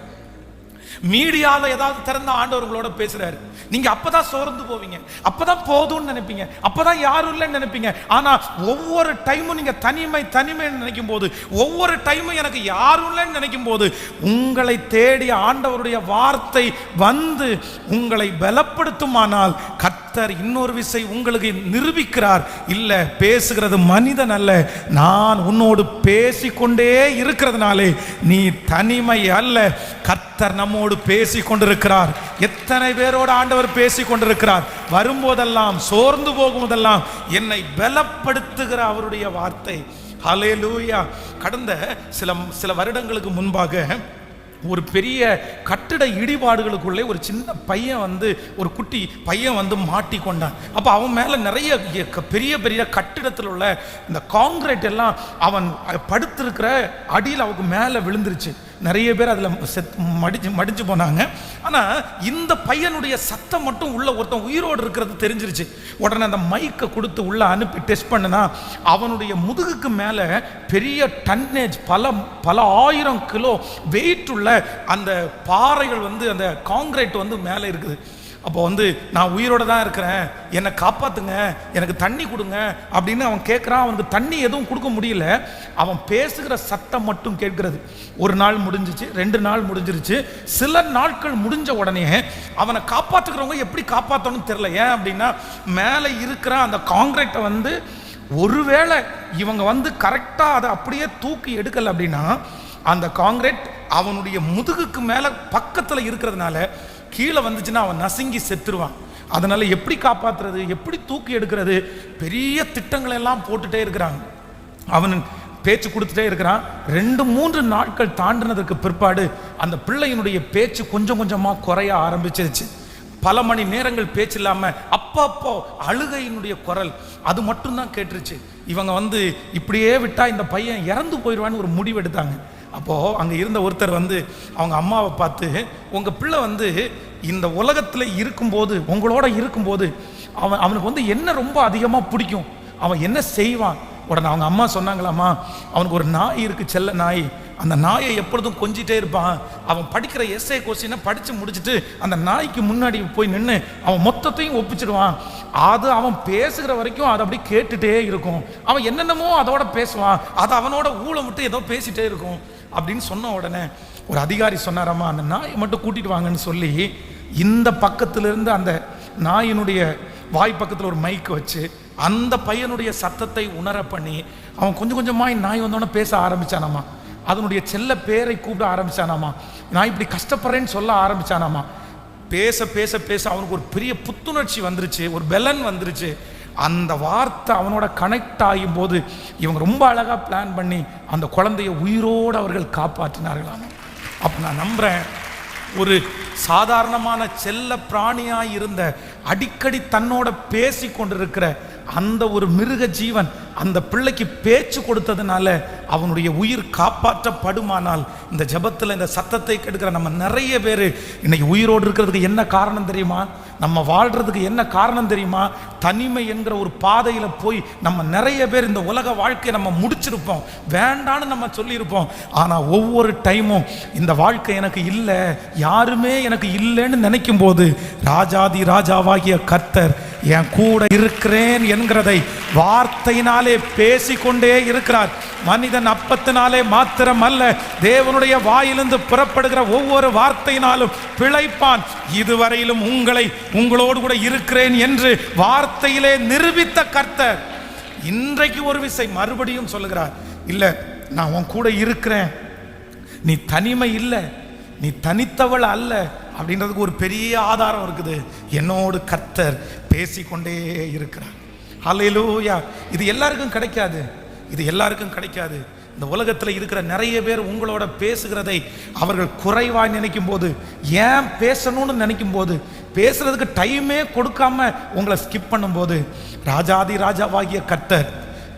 [SPEAKER 1] மீடியால ஏதாவது திறந்த ஆண்டவர் உங்களோட பேசுறாரு. நீங்க அப்பதான் சோர்ந்து போவீங்க, அப்பதான் போதும்னு நினைப்பீங்க, அப்பதான் யாரும் இல்லைன்னு நினைப்பீங்க. ஆனா ஒவ்வொரு டைமும் நீங்க தனிமை தனிமை நினைக்கும் போது, ஒவ்வொரு டைமும் எனக்கு யாரும் இல்லைன்னு நினைக்கும் போது, உங்களை தேடி ஆண்டவருடைய வார்த்தை வந்து உங்களை பலப்படுத்துமானால், கர்த்தர் இன்னொரு விசை உங்களுக்கு நிரூபிக்கிறார். இல்ல, பேசுகிறது மனிதன் அல்ல, நான் உன்னோடு பேசிக்கொண்டே இருக்கிறதுனாலே நீ தனிமை அல்ல. கர்த்தர் நம்மோடு பேசிக் கொண்டிருக்கிறார். எத்தனை பேரோடு ஆண்டவர் பேசிக் கொண்டிருக்கிறார். வரும்போதெல்லாம், சோர்ந்து போகும்போதெல்லாம் என்னை பலப்படுத்துகிற அவருடைய வார்த்தை. ஹல்லேலூயா. கடந்த சில வருடங்களுக்கு முன்பாக ஒரு பெரிய கட்டிட இடிபாடுகளுக்குள்ளே ஒரு சின்ன பையன் வந்து, ஒரு குட்டி பையன் வந்து மாட்டிக்கொண்டான். அப்போ அவன் மேலே நிறைய பெரிய பெரிய கட்டிடத்தில் உள்ள இந்த காங்கிரீட் எல்லாம் அவன் படுத்திருக்கிற அடியில் அவனுக்கு மேலே விழுந்துருச்சு. நிறைய பேர் அதில் மடிஞ்சு போனாங்க. ஆனால் இந்த பையனுடைய சத்தம் மட்டும் உள்ள ஒருத்தன் உயிரோடு இருக்கிறது தெரிஞ்சிருச்சு. உடனே அந்த மைக்கை கொடுத்து உள்ள அனுப்பி டெஸ்ட் பண்ணுனா, அவனுடைய முதுகுக்கு மேலே பெரிய டன்னேஜ், பல ஆயிரம் கிலோ வெயிட் உள்ள அந்த பாறைகள் வந்து, அந்த காங்கிரீட் வந்து மேலே இருக்குது. அப்போ வந்து, நான் உயிரோட தான் இருக்கிறேன், என்னை காப்பாத்துங்க, எனக்கு தண்ணி கொடுங்க அப்படின்னு அவன் கேட்குறான். அவனுக்கு தண்ணி எதுவும் கொடுக்க முடியல. அவன் பேசுகிற சத்தம் மட்டும் கேட்கிறது. ஒரு நாள் முடிஞ்சிச்சு, 2 நாள் முடிஞ்சிருச்சு. சில நாட்கள் முடிஞ்ச உடனே அவனை காப்பாற்றுக்கிறவங்க எப்படி காப்பாற்றணும்னு தெரியல. ஏன் அப்படின்னா, மேலே இருக்கிற அந்த காங்கிரீட்டை வந்து ஒருவேளை இவங்க வந்து கரெக்டாக அதை அப்படியே தூக்கி எடுக்கலை அப்படின்னா, அந்த காங்கிரீட் அவனுடைய முதுகுக்கு மேலே பக்கத்தில் இருக்கிறதுனால கீழே வந்துச்சுன்னா அவன் நசுங்கி செத்துருவான். அதனால எப்படி காப்பாற்றுறது, எப்படி தூக்கி எடுக்கிறது, பெரிய திட்டங்களை எல்லாம் போட்டுட்டே இருக்கிறாங்க. அவன் பேச்சு கொடுத்துட்டே இருக்கிறான். 2-3 நாட்கள் தாண்டினதுக்கு பிற்பாடு அந்த பிள்ளையினுடைய பேச்சு கொஞ்சம் கொஞ்சமாக குறைய ஆரம்பிச்சிருச்சு. பல மணி நேரங்கள் பேச்சு இல்லாமல் அப்பப்போ அழுகையினுடைய குரல் அது மட்டும்தான் கேட்டுருச்சு. இவங்க வந்து இப்படியே விட்டா இந்த பையன் இறந்து போயிடுவான்னு ஒரு முடிவு எடுத்தாங்க. அப்போது அங்கே இருந்த ஒருத்தர் வந்து அவங்க அம்மாவை பார்த்து, உங்கள் பிள்ளை வந்து இந்த உலகத்தில் இருக்கும்போது, உங்களோட இருக்கும்போது அவனுக்கு வந்து என்ன ரொம்ப அதிகமாக பிடிக்கும், அவன் என்ன செய்வான்? உடனே அவங்க அம்மா சொன்னாங்களாம்மா, அவனுக்கு ஒரு நாய் இருக்குது, செல்ல நாய். அந்த நாயை எப்பொழுதும் கொஞ்சிட்டே இருப்பான். அவன் படிக்கிற எஸ்ஏ கொஸ்டினை படித்து முடிச்சுட்டு அந்த நாய்க்கு முன்னாடி போய் நின்று அவன் மொத்தத்தையும் ஒப்பிச்சிடுவான். அது அவன் பேசுகிற வரைக்கும் அதை அப்படி கேட்டுகிட்டே இருக்கும். அவன் என்னென்னமோ அதோட பேசுவான், அது அவனோட ஊழம் விட்டு ஏதோ பேசிகிட்டே இருக்கும் அப்படின்னு சொன்ன உடனே ஒரு அதிகாரி சொன்னாராம்மா, அந்த நாயை மட்டும் கூட்டிட்டு வாங்கன்னு சொல்லி இந்த பக்கத்திலிருந்து அந்த நாயினுடைய வாய் பக்கத்தில் ஒரு மைக் வச்சு அந்த பையனுடைய சத்தத்தை உணர பண்ணி அவன் கொஞ்சம் கொஞ்சமாக நாய் வந்தோடனே பேச ஆரம்பிச்சானாமா. அதனுடைய செல்ல பேரை கூப்பிட ஆரம்பிச்சானாமா. நான் இப்படி கஷ்டப்படுறேன்னு சொல்ல ஆரம்பிச்சானாமா. பேச பேச பேச அவனுக்கு ஒரு பெரிய புத்துணர்ச்சி வந்துருச்சு, ஒரு பெலன் வந்துருச்சு. அந்த வார்த்தை அவனோட கனெக்ட் ஆகும் போது இவங்க ரொம்ப அழகாக பிளான் பண்ணி அந்த குழந்தைய உயிரோடு அவர்கள் காப்பாற்றினார்களாம். அப்போ நான் நம்புகிறேன், ஒரு சாதாரணமான செல்ல பிராணியாக இருந்த, அடிக்கடி தன்னோட பேசி கொண்டிருக்கிற அந்த ஒரு மிருக ஜீவன் அந்த பிள்ளைக்கு பேச்சு கொடுத்ததுனால அவனுடைய உயிர் காப்பாற்றப்படுமானால், இந்த ஜெபத்தில் இந்த சத்தத்தை கெடுக்கிற நம்ம நிறைய பேர் இன்னைக்கு உயிரோடு இருக்கிறதுக்கு என்ன காரணம் தெரியுமா? நம்ம வாழ்கிறதுக்கு என்ன காரணம் தெரியுமா? தனிமை என்கிற ஒரு பாதையில் போய் நம்ம நிறைய பேர் இந்த உலக வாழ்க்கையை நம்ம முடிச்சிருப்போம், வேண்டான்னு நம்ம சொல்லியிருப்போம். ஆனால் ஒவ்வொரு டைமும் இந்த வாழ்க்கை எனக்கு இல்லை, யாருமே எனக்கு இல்லைன்னு நினைக்கும் போது ராஜாதி ராஜாவாகிய கர்த்தர் என் கூட இருக்கிறேன் என்கிறதை வார்த்தையினாலே பேசிக்கொண்டே இருக்கிறார். மனிதன் அப்பத்தினாலே மாத்திரம் அல்ல, தேவனுடைய வாயிலிருந்து புறப்படுகிற ஒவ்வொரு வார்த்தையினாலும் பிழைப்பான். இதுவரையிலும் உங்களோடு கூட இருக்கிறேன் என்று வார்த்தையிலே நிரூபித்த கர்த்தர் இன்றைக்கு ஒரு விசை மறுபடியும் சொல்லுகிறார், இல்ல நான் உன் கூட இருக்கிறேன், நீ தனிமை இல்லை, நீ தனித்தவள் அல்ல அப்படின்றதுக்கு ஒரு பெரிய ஆதாரம் இருக்குது. என்னோடு கர்த்தர் பேசிக்கொண்டே இருக்கிறார். ஹல்லேலூயா. இது எல்லாருக்கும் கிடைக்காது, இது எல்லாருக்கும் கிடைக்காது. இந்த உலகத்தில் இருக்கிற நிறைய பேர் உங்களோட பேசுகிறதை அவர்கள் குறைவாக நினைக்கும் போது, ஏன் பேசணும்னு நினைக்கும் போது, பேசுறதுக்கு டைமே கொடுக்காம உங்களை ஸ்கிப் பண்ணும்போது, ராஜாதி ராஜாவாகிய கர்த்தர்,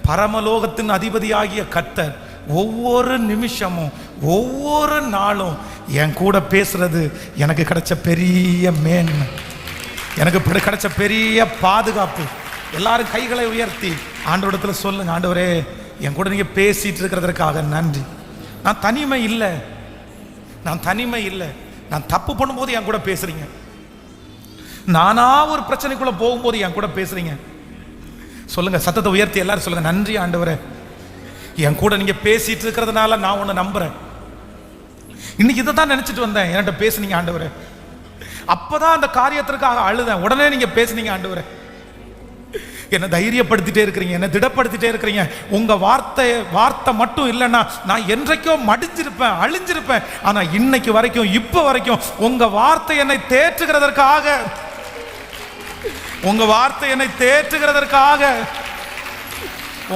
[SPEAKER 1] பரமலோகத்தின் அதிபதியாகிய கர்த்தர் ஒவ்வொரு நிமிஷமும் ஒவ்வொரு நாளும் என் கூட பேசுறது எனக்கு கிடைச்ச பெரிய மேன்மை, எனக்கு கிடைச்ச பெரிய பாதுகாப்பு. எல்லாரும் கைகளை உயர்த்தி ஆண்டவரிடத்துல சொல்லுங்க, ஆண்டவரே என் கூட நீங்க பேசிட்டு இருக்கிறதற்காக நன்றி. நான் தனிமை இல்லை, நான் தனிமை இல்லை. நான் தப்பு பண்ணும்போது என் கூட பேசுறீங்க, நானா ஒரு பிரச்சனைக்குள்ள போகும்போது என் கூட பேசுறீங்க. சொல்லுங்க, சத்தத்தை உயர்த்தி எல்லாரும் சொல்லுங்க, நன்றி ஆண்டவரே, என் கூட நீங்க பேசிட்டு இருக்கிறதுனால நான் உன்னை நம்புறேன். இன்னைக்கு இதை தான் நினைச்சிட்டு வந்தேன், என்கிட்ட பேசுனீங்க ஆண்டவரே, அப்பதான் அந்த காரியத்திற்காக அழுதேன், உடனே நீங்க பேசுனீங்க ஆண்டவரே, என்னை தைரியப்படுத்திட்டே இருக்கிறீங்க, என்னை திடப்படுத்திட்டே இருக்கிறீங்க. உங்க வார்த்தை மட்டும் இல்லைன்னா நான் என்றைக்கோ மடிஞ்சிருப்பேன், அழிஞ்சிருப்பேன். ஆனா இன்னைக்கு வரைக்கும், இப்ப வரைக்கும் உங்க வார்த்தை என்னை தேற்றுகிறதற்காக, உங்க வார்த்தை என்னை தேற்றுகிறதற்காக,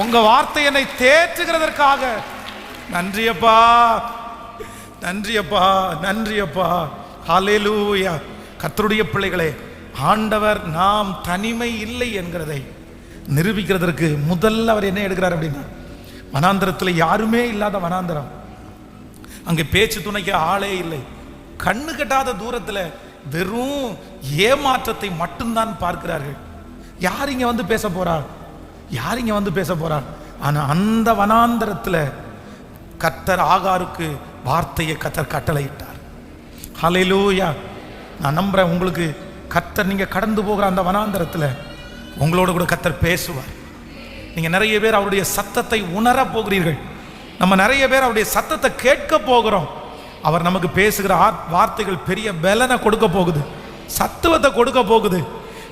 [SPEAKER 1] உங்க வார்த்தை என்னை தேற்றுகிறதற்காக நன்றியப்பா, நன்றியப்பா, நன்றியப்பா. ஹல்லேலூயா. கர்த்தருடைய பிள்ளைகளே, ஆண்டவர் நாம் தனிமை இல்லை என்கிறதை நிரூபிக்கிறதற்கு முதல்ல அவர் என்ன எடுக்கிறார் அப்படின்னா, வனாந்தரத்தில் யாருமே இல்லாத வனாந்தரம், அங்கே பேச்சு துணைக்கு ஆளே இல்லை, கண்ணு கட்டாத தூரத்தில் வெறும் ஏமாற்றத்தை மட்டும்தான் பார்க்கிறார்கள். யார் இங்க வந்து பேச போறா, யார் இங்க வந்து பேச போறா? ஆனா அந்த வனாந்தரத்தில் கர்த்தர் ஆகாருக்கு வார்த்தையை கர்த்தர் கட்டளையிட்டார். ஹல்லேலூயா. நான் நம்புறேன், உங்களுக்கு கர்த்தர் நீங்க கடந்து போகிற அந்த வனாந்தரத்தில் உங்களோட கூட கர்த்தர் பேசுவார். நீங்க நிறைய பேர் அவருடைய சத்தத்தை உணர போகிறீர்கள். நம்ம நிறைய பேர் அவருடைய சத்தத்தை கேட்க போகிறோம். அவர் நமக்கு பேசுகிற வார்த்தைகள் பெரிய பலனை கொடுக்க போகுது, சத்துவத்தை கொடுக்க போகுது.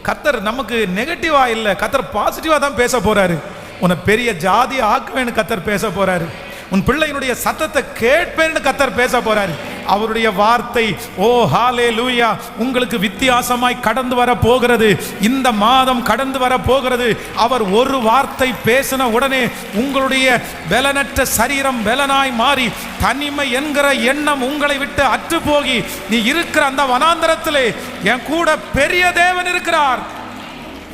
[SPEAKER 1] கர்த்தர் நமக்கு நெகட்டிவா இல்லை, கர்த்தர் பாசிட்டிவா தான் பேச போறாரு. உன்னை பெரிய ஜாதி ஆக்குவேன்னு கர்த்தர் பேச போறாரு. உன் பிள்ளையினுடைய சத்தத்தை கேட்பேன்னு கர்த்தர் பேச போறாரு. அவருடைய வார்த்தை, ஓ ஹல்லேலூயா, உங்களுக்கு வித்தியாசமாய் கடந்து வர போகிறது. இந்த மாதம் கடந்து வர போகிறது. அவர் ஒரு வார்த்தை பேசின உடனே உங்களுடைய பலனற்ற சரீரம் பலனாய் மாறி, தனிமை என்கிற எண்ணம் உங்களை விட்டு அற்று போகி, நீ இருக்கிற அந்த வனாந்தரத்திலே என் கூட பெரிய தேவன் இருக்கிறார்,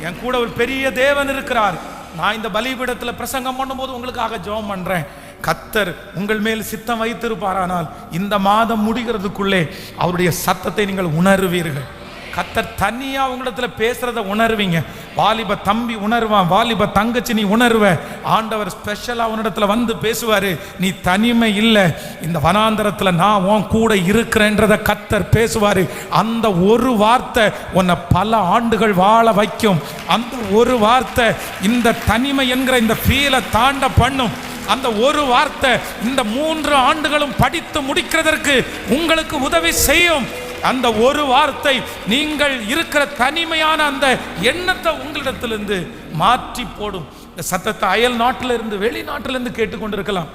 [SPEAKER 1] என் கூட ஒரு பெரிய தேவன் இருக்கிறார். நான் இந்த பலிபீடத்தில் பிரசங்கம் பண்ணும்போது உங்களுக்காக ஜெபம் பண்றேன். கர்த்தர் உங்கள் மேல் சித்தம் வைத்திருப்பாரானால் இந்த மாதம் முடிகிறதுக்குள்ளே அவருடைய சத்தத்தை நீங்கள் உணர்வீர்கள். கர்த்தர் தனியா உங்களிடத்துல பேசுறத உணர்வீங்க. வாலிப தம்பி உணர்வான், வாலிப தங்கச்சி நீ உணர்வ. ஆண்டவர் ஸ்பெஷலா உன்னிடத்துல வந்து பேசுவாரு. நீ தனிமை இல்லை, இந்த வனாந்தரத்துல நான் உன் கூட இருக்கிறேன்றத கர்த்தர் பேசுவாரு. அந்த ஒரு வார்த்தை உன்னை பல ஆண்டுகள் வாழ வைக்கும். அந்த ஒரு வார்த்தை இந்த தனிமை என்கிற இந்த ஃபீலை தாண்ட பண்ணும். அந்த ஒரு வார்த்தை இந்த 3 ஆண்டுகளும் படித்து முடிக்கிறதற்கு உங்களுக்கு உதவி செய்யும். அந்த ஒரு வார்த்தை நீங்கள் இருக்கிற தனிமையான அந்த எண்ணத்தை உங்களிடத்திலிருந்து மாற்றி போடும். இந்த சத்தத்தை அயல் நாட்டிலிருந்து, வெளிநாட்டிலிருந்து கேட்டுக்கொண்டிருக்கலாம்.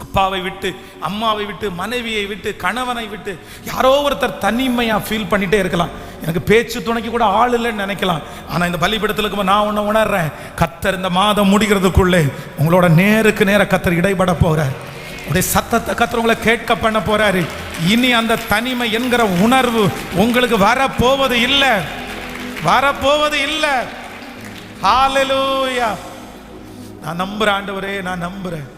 [SPEAKER 1] அப்பாவை விட்டு, அம்மாவை விட்டு, மனைவியை விட்டு, கணவனை விட்டு யாரோ ஒருத்தர் தனிமையா ஃபீல் பண்ணிட்டே இருக்கலாம். எனக்கு பேச்சு துணைக்கு கூட ஆள் இல்லைன்னு நினைக்கலாம். ஆனா இந்த பலிபீடத்தில் நான் ஒன்று உணர்றேன், கர்த்தர் இந்த மாதம் முடிகிறதுக்குள்ளே உங்களோட நேருக்கு நேர கர்த்தர் இடைப்பட போறார். உடைய சத்தத்தை கர்த்தர் உங்களை கேட்க பண்ண போறாரு. இனி அந்த தனிமை என்கிற உணர்வு உங்களுக்கு வரப்போவது இல்லை, வரப்போவது இல்லை. ஹல்லேலூயா. நான் நம்புறேன் ஆண்டவரே, நான் நம்புறேன்.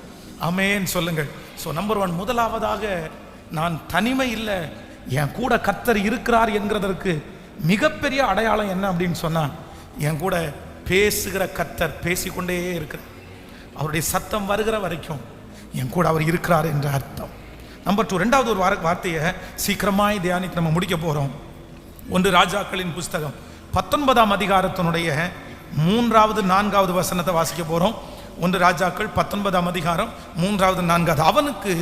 [SPEAKER 1] ஆமென் சொல்லுங்கள். ஸோ நம்பர் 1, முதலாவதாக நான் தனிமை இல்லை, என் கூட கர்த்தர் இருக்கிறார் என்கிறதற்கு மிகப்பெரிய அடையாளம் என்ன அப்படின்னு சொன்னா, என் கூட பேசுகிற கர்த்தர் பேசிக்கொண்டே இருக்கிறார். அவருடைய சத்தம் வருகிற வரைக்கும் என் கூட அவர் இருக்கிறார் என்ற அர்த்தம். நம்பர் 2, ரெண்டாவது ஒரு வார்த்தையை சீக்கிரமாய் தியானித்து நம்ம முடிக்க போறோம். 1 ராஜாக்களின் புஸ்தகம் 19ஆம் அதிகாரத்தினுடைய 3வது 4வது வசனத்தை வாசிக்க போறோம். 1 ராஜாக்கள் 19ஆம் அதிகாரம் 3வது 4வது. அவனுக்கு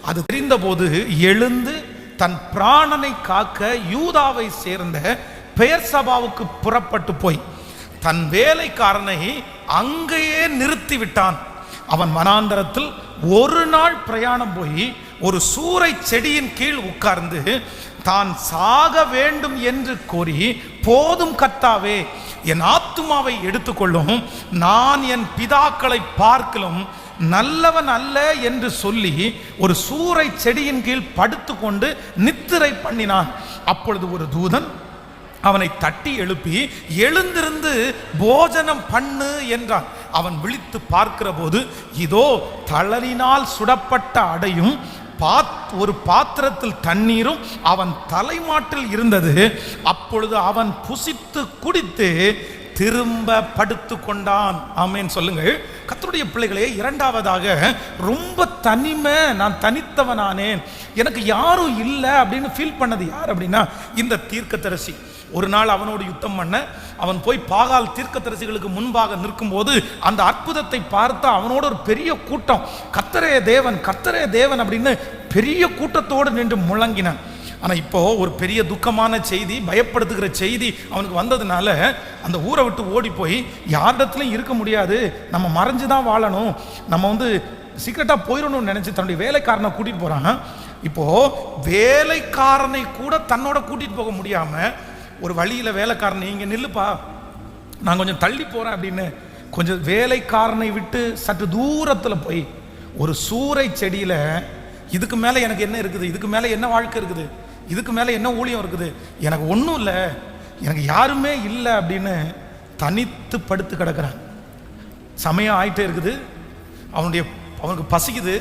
[SPEAKER 1] அது தெரிந்தபோது எழுந்து தன் பிராணனை காக்க யூதாவை சேர்ந்த பெயர்சபாவுக்கு புறப்பட்டு போய் தன் வேலைக்காரனை அங்கேயே நிறுத்தி விட்டான். அவன் வனாந்தரத்தில் ஒரு நாள் பிரயாணம் போய் ஒரு சூரை செடியின் கீழ் உட்கார்ந்து தான் சாக வேண்டும் என்று கோரி, போதும் கர்த்தாவே, என் ஆத்துமாவை எடுத்துக்கொள்ளும், நான் என் பிதாக்களை பார்க்கலும் நல்லவன் அல்ல என்று சொல்லி ஒரு சூரை செடியின் கீழ் படுத்து கொண்டு நித்திரை பண்ணினான். அப்பொழுது ஒரு தூதன் அவனை தட்டி எழுப்பி, எழுந்திருந்து போஜனம் பண்ணு என்றான். அவன் விழித்து பார்க்கிற போது இதோ தளரினால் சுடப்பட்ட அடையும் ஒரு பாத்திரத்தில் தண்ணீரும் அவன் தலைமாட்டில் இருந்தது. அப்பொழுது அவன் புசித்து குடித்து திரும்ப படுத்து கொண்டான். ஆமேன் சொல்லுங்கள். கர்த்தருடைய பிள்ளைகளே, இரண்டாவதாக ரொம்ப தனிமை, நான் தனித்தவனானேன், எனக்கு யாரும் இல்லை அப்படின்னு ஃபீல் பண்ணது யார் அப்படின்னா இந்த தீர்க்கதரிசி. ஒரு நாள் அவனோடு யுத்தம் பண்ண அவன் போய் பாகால் தீர்க்கதரிசிகளுக்கு முன்பாக நிற்கும் போது அந்த அற்புதத்தை பார்த்து அவனோட ஒரு பெரிய கூட்டம், கர்த்தரே தேவன், கர்த்தரே தேவன் அப்படின்னு பெரிய கூட்டத்தோடு நின்று முழங்கினான். ஆனால் இப்போ ஒரு பெரிய துக்கமான செய்தி, பயப்படுத்துகிற செய்தி அவனுக்கு வந்ததுனால அந்த ஊரை விட்டு ஓடி போய் யாரிடத்துலையும் இருக்க முடியாது, நம்ம மறைஞ்சு தான் வாழணும், நம்ம சீக்கிரட்டாக போயிடணும்னு நினச்சி தன்னுடைய வேலைக்காரனை கூட்டிகிட்டு போகிறான். இப்போது வேலைக்காரனை கூட தன்னோட கூட்டிகிட்டு போக முடியாமல் ஒரு வழியில் வேலைக்காரனை, இங்கே நில்லுப்பா, நான் கொஞ்சம் தள்ளி போகிறேன் அப்படின்னு கொஞ்சம் வேலைக்காரனை விட்டு சற்று தூரத்தில் போய் ஒரு சூறை செடியில், இதுக்கு மேலே எனக்கு என்ன இருக்குது, இதுக்கு மேலே என்ன வாழ்க்கை இருக்குது, இதுக்கு மேலே என்ன ஊழியம் இருக்குது, எனக்கு ஒன்றும் இல்லை, எனக்கு யாருமே இல்லை அப்படின்னு தனித்து படுத்து கிடக்கிறான். சமயம் ஆயிட்டே இருக்குது, அவனுக்கு பசிக்குது.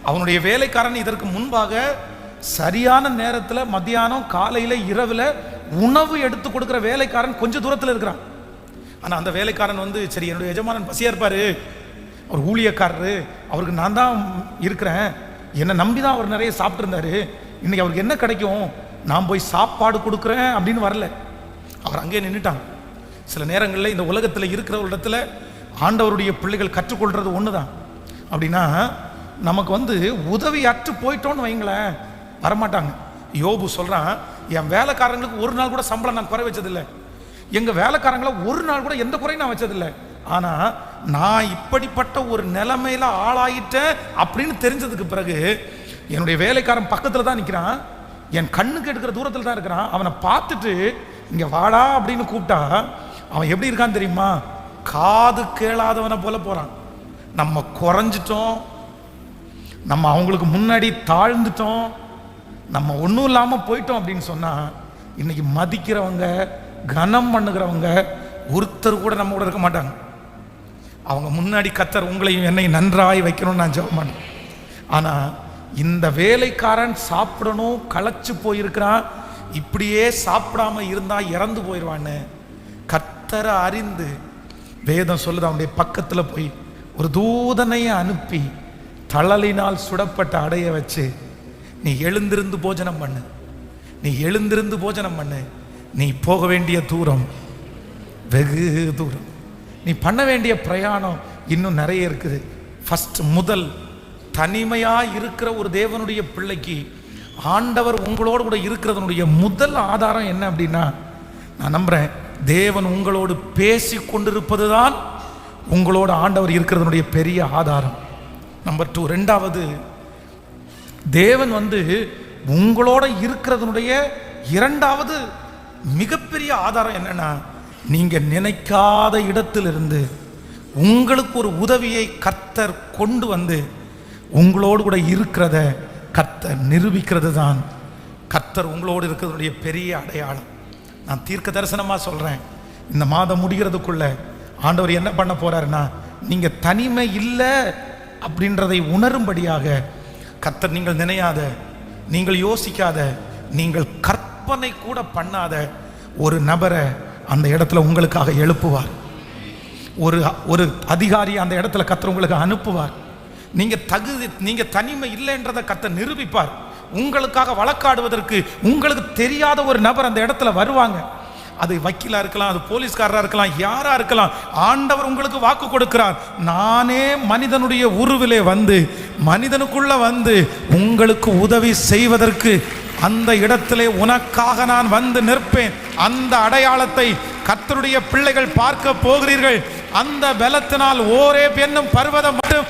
[SPEAKER 1] அவனுடைய வேலைக்காரன் இதற்கு முன்பாக சரியான நேரத்தில் மத்தியானம், காலையில், இரவில் உணவு எடுத்து கொடுக்குற வேலைக்காரன் கொஞ்சம் தூரத்தில் இருக்கிறான். ஆனால் அந்த வேலைக்காரன் சரி, என்னுடைய எஜமானன் பசியாக இருப்பார், அவர் ஊழியக்காரரு, அவருக்கு நான் தான் இருக்கிறேன், என்னை நம்பி தான் அவர் நிறைய சாப்பிட்ருந்தாரு, இன்னைக்கு அவருக்கு என்ன கிடைக்கும், நான் போய் சாப்பாடு கொடுக்குறேன் அப்படின்னு வரல. அவர் அங்கேயே நின்றுட்டாங்க. சில நேரங்களில் இந்த உலகத்தில் இருக்கிற ஒரு இடத்துல ஆண்டவருடைய பிள்ளைகள் கற்றுக்கொள்றது ஒன்று தான். அப்படின்னா நமக்கு உதவி அற்று போயிட்டோன்னு வைங்களேன், வரமாட்டாங்க. யோபு சொல்கிறான், என் வேலைக்காரங்களுக்கு ஒரு நாள் கூட சம்பளம் நான் குறை வச்சதில்லை, எங்கள் வேலைக்காரங்களை ஒரு நாள் கூட எந்த குறையும் நான் வச்சதில்லை. ஆனால் நான் இப்படிப்பட்ட ஒரு நிலைமையில் ஆளாயிட்டேன் அப்படின்னு தெரிஞ்சதுக்கு பிறகு என்னுடைய வேலைக்காரன் பக்கத்தில் தான் நிற்கிறான், என் கண்ணுக்கு எடுக்கிற தூரத்தில் தான் இருக்கிறான். அவனை பார்த்துட்டு இங்கே வாடா அப்படின்னு கூப்பிட்டா அவன் எப்படி இருக்கான்னு தெரியுமா? காது கேளாதவனை போல போகிறான். நம்ம குறைஞ்சிட்டோம், நம்ம அவங்களுக்கு முன்னாடி தாழ்ந்துட்டோம், நம்ம ஒன்றும் இல்லாமல் போயிட்டோம் அப்படின்னு சொன்னால் இன்னைக்கு மதிக்கிறவங்க, கனம் பண்ணுகிறவங்க ஒருத்தர் கூட நம்ம கூட இருக்க மாட்டாங்க. அவங்க முன்னாடி கர்த்தர் உங்களையும் என்னை நன்றாய் வைக்கணும்னு நான் ஜெபம் பண்ணேன். ஆனால் இந்த வேலைக்காரன் சாப்பிடணும், களைச்சு போயிருக்கிறான், இப்படியே சாப்பிடாம இருந்தால் இறந்து போயிடுவான்னு கர்த்தரை அறிந்து வேதம் சொல்லுது, அவனுடைய பக்கத்தில் போய் ஒரு தூதனையை அனுப்பி தழலினால் சுடப்பட்ட அடைய வச்சு, நீ எழுந்திருந்து போஜனம் பண்ணு, நீ எழுந்திருந்து போஜனம் பண்ணு, நீ போக வேண்டிய தூரம் வெகு தூரம், நீ பண்ண வேண்டிய பிரயாணம் இன்னும் நிறைய இருக்குது. ஃபர்ஸ்ட் முதல் தனிமையாக இருக்கிற ஒரு தேவனுடைய பிள்ளைக்கு ஆண்டவர் உங்களோடு கூட இருக்கிறதனுடைய முதல் ஆதாரம் என்ன அப்படின்னா, நான் நம்புகிறேன், தேவன் உங்களோடு பேசி கொண்டிருப்பது தான் உங்களோட ஆண்டவர் இருக்கிறதனுடைய பெரிய ஆதாரம். நம்பர் 2, ரெண்டாவது, தேவன் உங்களோட இருக்கிறதனுடைய இரண்டாவது மிகப்பெரிய ஆதாரம் என்னன்னா, நீங்க நினைக்காத இடத்திலிருந்து உங்களுக்கு ஒரு உதவியை கர்த்தர் கொண்டு உங்களோடு கூட இருக்கிறத கர்த்தர் நிரூபிக்கிறது தான் கர்த்தர் உங்களோடு இருக்கிறதுடைய பெரிய அடையாளம். நான் தீர்க்க தரிசனமாக சொல்கிறேன், இந்த மாதம் முடிகிறதுக்குள்ள ஆண்டவர் என்ன பண்ண போறாருன்னா, நீங்க தனிமை இல்லை அப்படின்றதை உணரும்படியாக கர்த்தர் நீங்கள் நினையாத, நீங்கள் யோசிக்காத, நீங்கள் கற்பனை கூட பண்ணாத ஒரு நபரை அந்த இடத்துல உங்களுக்காக எழுப்புவார். ஒரு அதிகாரி அந்த இடத்துல கர்த்தர் உங்களுக்கு அனுப்புவார். நீங்க தனிமை இல்லைன்றதை கர்த்தர் நிரூபிப்பார். உங்களுக்காக வழக்காடுவதற்கு உங்களுக்கு தெரியாத ஒரு நபர் அந்த இடத்துல வருவாங்க. அது வக்கீலா இருக்கலாம், அது போலீஸ்காரரா இருக்கலாம், யாரா இருக்கலாம். ஆண்டவர் உங்களுக்கு வாக்கு கொடுக்கிறார், நானே மனிதனுடைய உருவிலே வந்து மனிதனுக்குள்ள வந்து உங்களுக்கு உதவி செய்வதற்கு அந்த இடத்திலே உனக்காக நான் வந்து நிற்பேன். அந்த அடையாளத்தை கர்த்தருடைய பிள்ளைகள் பார்க்க போகிறீர்கள். அந்த பலத்தினால் ஓரேப் என்னும் பர்வதம் மட்டும்.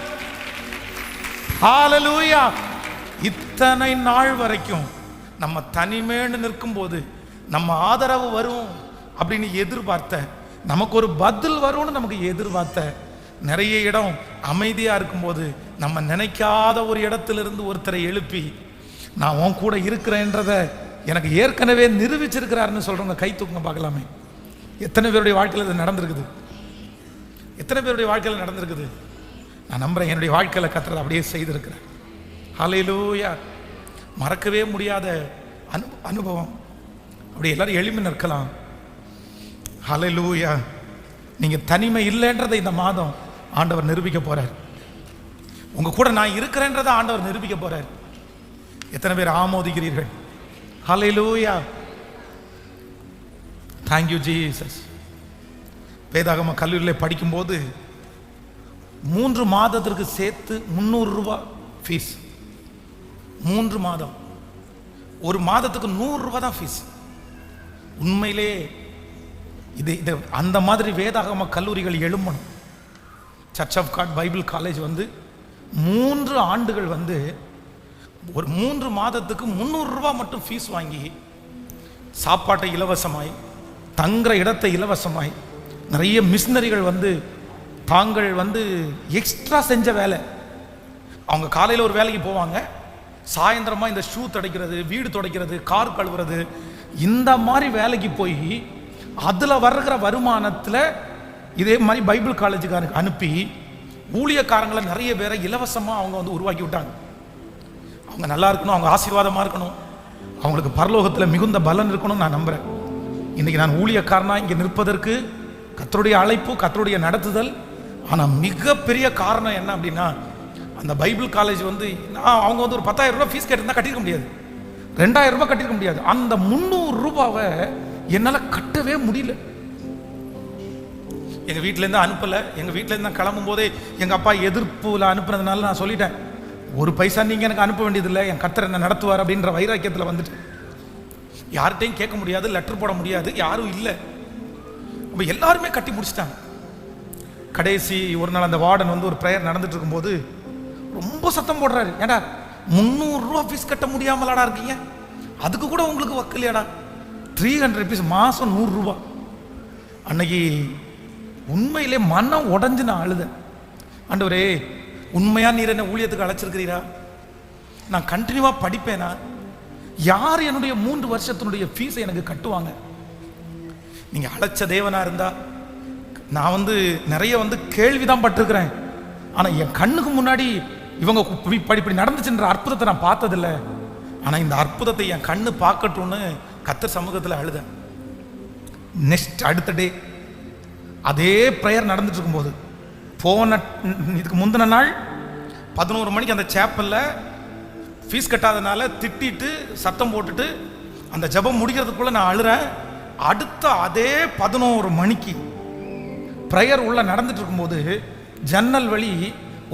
[SPEAKER 1] ஹல்லேலூயா. இத்தனை நாள் வரைக்கும் நம்ம தனிமேன்னு நிற்கும் போது நம்ம ஆதரவு வரும் அப்படின்னு எதிர்பார்த்த, நமக்கு ஒரு பதில் வரும்னு நமக்கு எதிர்பார்த்த நிறைய இடம் அமைதியா இருக்கும்போது நம்ம நினைக்காத ஒரு இடத்திலிருந்து ஒருத்தரை எழுப்பி நான் உன் கூட இருக்கிறேன்றத எனக்கு ஏற்கனவே நிரூபிச்சிருக்கிறாருன்னு சொல்றவங்க கை தூக்குங்க பார்க்கலாமே. எத்தனை பேருடைய வாழ்க்கையில் இது நடந்திருக்குது? எத்தனை பேருடைய வாழ்க்கையில் நடந்திருக்குது? நான் நம்புறேன் என்னுடைய வாழ்க்கையில் கர்த்தர் அப்படியே செய்திருக்கிறேன். ஹல்லேலூயா. மறக்கவே முடியாத அனுபவம். அப்படி எல்லாரும் எளிமை நிற்கலாம். ஹல்லேலூயா. நீங்க தனிமை இல்லைன்றதை இந்த மாதம் ஆண்டவர் நிரூபிக்க போறார். உங்க கூட நான் இருக்கிறேன்றதை ஆண்டவர் நிரூபிக்க போறார். எத்தனை பேர் ஆமோதிக்கிறீர்கள்? ஹல்லேலூயா. Thank you Jesus. வேதாகம கல்லூரியில் படிக்கும்போது 3 மாதத்திற்கு சேர்த்து 300 ரூபாய் ஃபீஸ். 3 மாதம், ஒரு மாதத்துக்கு 100 ரூபாய் தான் ஃபீஸ். உண்மையிலே இது அந்த மாதிரி வேதாகம கல்லூரிகள் எழும்பணும். Church of God Bible college வந்து 3 ஆண்டுகள் வந்து ஒரு 3 மாதத்துக்கு 300 ரூபாய் மட்டும் ஃபீஸ் வாங்கி சாப்பாட்டை இலவசமாய், தங்குற இடத்தை இலவசமாய், நிறைய மிஷினரிகள் வந்து தாங்கள் வந்து எக்ஸ்ட்ரா செஞ்ச வேலை. அவங்க காலையில் ஒரு வேலைக்கு போவாங்க, சாயந்தரமாக இந்த ஷூ துடைக்கிறது, வீடு துடைக்கிறது, கார் கழுவுறது, இந்த மாதிரி வேலைக்கு போய் அதில் வர்ற வருமானத்தில் இதே மாதிரி பைபிள் காலேஜுக்காரருக்கு அனுப்பி ஊழியக்காரங்களை நிறைய பேரை இலவசமாக அவங்க வந்து உருவாக்கி விட்டாங்க. அவங்க நல்லா இருக்கணும், அவங்க ஆசீர்வாதமாக இருக்கணும், அவங்களுக்கு பரலோகத்தில் மிகுந்த பலன் இருக்கணும்னு நான் நம்புகிறேன். இன்றைக்கி நான் ஊழியக்காரனாக இங்கே நிற்பதற்கு கர்த்தருடைய அழைப்பு, கர்த்தருடைய நடத்துதல். ஆனால் மிகப்பெரிய காரணம் என்ன அப்படின்னா, அந்த பைபிள் காலேஜ் வந்து அவங்க வந்து ஒரு 10,000 ரூபாய் ஃபீஸ் கேட்டிருந்தா கட்டிருக்க முடியாது, 2,000 ரூபாய் கட்டிருக்க முடியாது. அந்த 300 ரூபாவை என்னால் கட்டவே முடியல. எங்கள் வீட்டிலேருந்து அனுப்பலை. எங்கள் வீட்டிலேருந்து நான் கிளம்பும் போதே எங்கள் அப்பா எதிர்ப்பில் அனுப்புனதுனால நான் சொல்லிட்டேன், ஒரு பைசா நீங்கள் எனக்கு அனுப்ப வேண்டியதில்லை, என் கர்த்தர் என்ன நடத்துவார் அப்படின்ற வைராக்கியத்தில் வந்துட்டு யார்கிட்டையும் கேட்க முடியாது, லெட்டர் போட முடியாது, யாரும் இல்லை. அப்போ எல்லாருமே கட்டி முடிச்சிட்டாங்க. கடைசி ஒரு நாள் அந்த வார்டன் வந்து ஒரு ப்ரேயர் நடந்துட்டு இருக்கும்போது ரொம்ப சத்தம் போடுறாரு, ஏடா 300 ரூபா ஃபீஸ் கட்ட முடியாமலாடா இருக்கீங்க, அதுக்கு கூட உங்களுக்கு வக்கலையாடா, 300 rupees மாதம் 100 ரூபா. அன்னைக்கு உண்மையிலே மனம் உடஞ்சு நான் அழுதேன். ஆண்டவரே, உண்மையா நீர் என்ன ஊழியத்துக்கு அழைச்சிருக்கிறீரா? நான் கண்டினியூவாக படிப்பேனா? யார் என்னுடைய 3 வருஷத்தினுடைய ஃபீஸை எனக்கு கட்டுவாங்க? நீங்கள் அழைச்ச தேவனா இருந்தா, நான் வந்து நிறைய வந்து கேள்விதான் பட்டிருக்கிறேன், ஆனால் என் கண்ணுக்கு முன்னாடி இவங்க இப்படி நடந்துச்சுன்ற அற்புதத்தை நான் பார்த்ததில்லை. ஆனால் இந்த அற்புதத்தை என் கண்ணு பார்க்கட்டும்னு கர்த்தர் சமூகத்தில் அழுதேன். நெக்ஸ்ட் அடுத்த டே அதே ப்ரேயர் நடந்துட்டு இருக்கும்போது, இதுக்கு முந்தின நாள் 11 மணிக்கு அந்த சேப்பலில் ஃபீஸ் கட்டாதனால திட்டிட்டு சத்தம் போட்டுட்டு அந்த ஜெபம் முடிக்கிறதுக்குள்ளே நான் அழுறேன். அடுத்த அதே 11 மணிக்கு ப்ரேயர் உள்ள நடந்துட்டு இருக்கும்போது ஜன்னல் வழி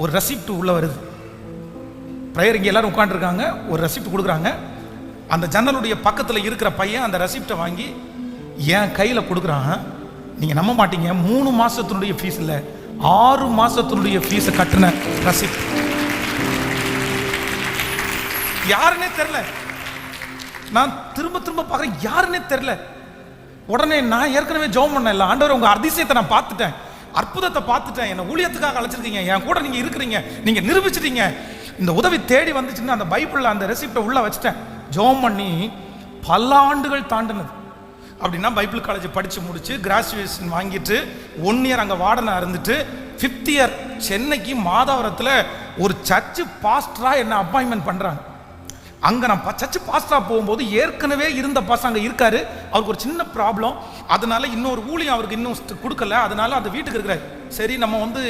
[SPEAKER 1] ஒரு ரெசிப்ட் உள்ள வருது. ப்ரேயர் இங்கே எல்லாரும் உட்காந்துருக்காங்க, ஒரு ரெசிப்ட் கொடுக்குறாங்க. அந்த ஜன்னலுடைய பக்கத்தில் இருக்கிற பையன் அந்த ரெசிப்டை வாங்கி என் கையில் கொடுக்குறான். நீங்கள் நம்ப மாட்டீங்க, 3 மாதத்தினுடைய ஃபீஸ் இல்லை, 6 மாதத்தினுடைய ஃபீஸை கட்டின ரெசிப்ட். யாருன்னே தெரில. நான் திரும்ப திரும்ப பார்க்குறேன், யாருன்னே தெரில. உடனே நான் ஏற்கனவே ஜெபம் பண்ண இல்லை, ஆண்டவர் உங்கள் அதிசயத்தை நான் பார்த்துட்டேன், அற்புதத்தை பார்த்துட்டேன், என்னை ஊழியத்துக்காக அழைச்சிருக்கீங்க, என் கூட நீங்கள் இருக்கிறீங்க, நீங்கள் நிரூபிச்சிட்டீங்க, இந்த உதவி தேடி வந்துச்சுன்னு அந்த பைபிளில் அந்த ரெசிப்டை உள்ளே வச்சுட்டேன். ஜெபம் பண்ணி பல ஆண்டுகள் தாண்டினது. அப்படின்னா பைபிள் காலேஜ் படித்து முடித்து கிராஜுவேஷன் வாங்கிட்டு 1 இயர் அங்கே வார்டனாக இருந்துட்டு 5th இயர் சென்னைக்கு மாதாவரத்தில் ஒரு சர்ச்சு பாஸ்டராக என்ன அப்பாயின்மெண்ட் பண்ணுறாங்க. அங்கே நான் சர்ச்சு பாஸ்டராக போகும்போது ஏற்கனவே இருந்த பாஸ்டர் அங்கே இருக்காரு, அவருக்கு ஒரு சின்ன ப்ராப்ளம், அதனால இன்னொரு ஊழியம் அவருக்கு இன்னும் கொடுக்கல, அதனால அந்த வீட்டுக்கு இருக்கிறார். சரி, நம்ம வந்து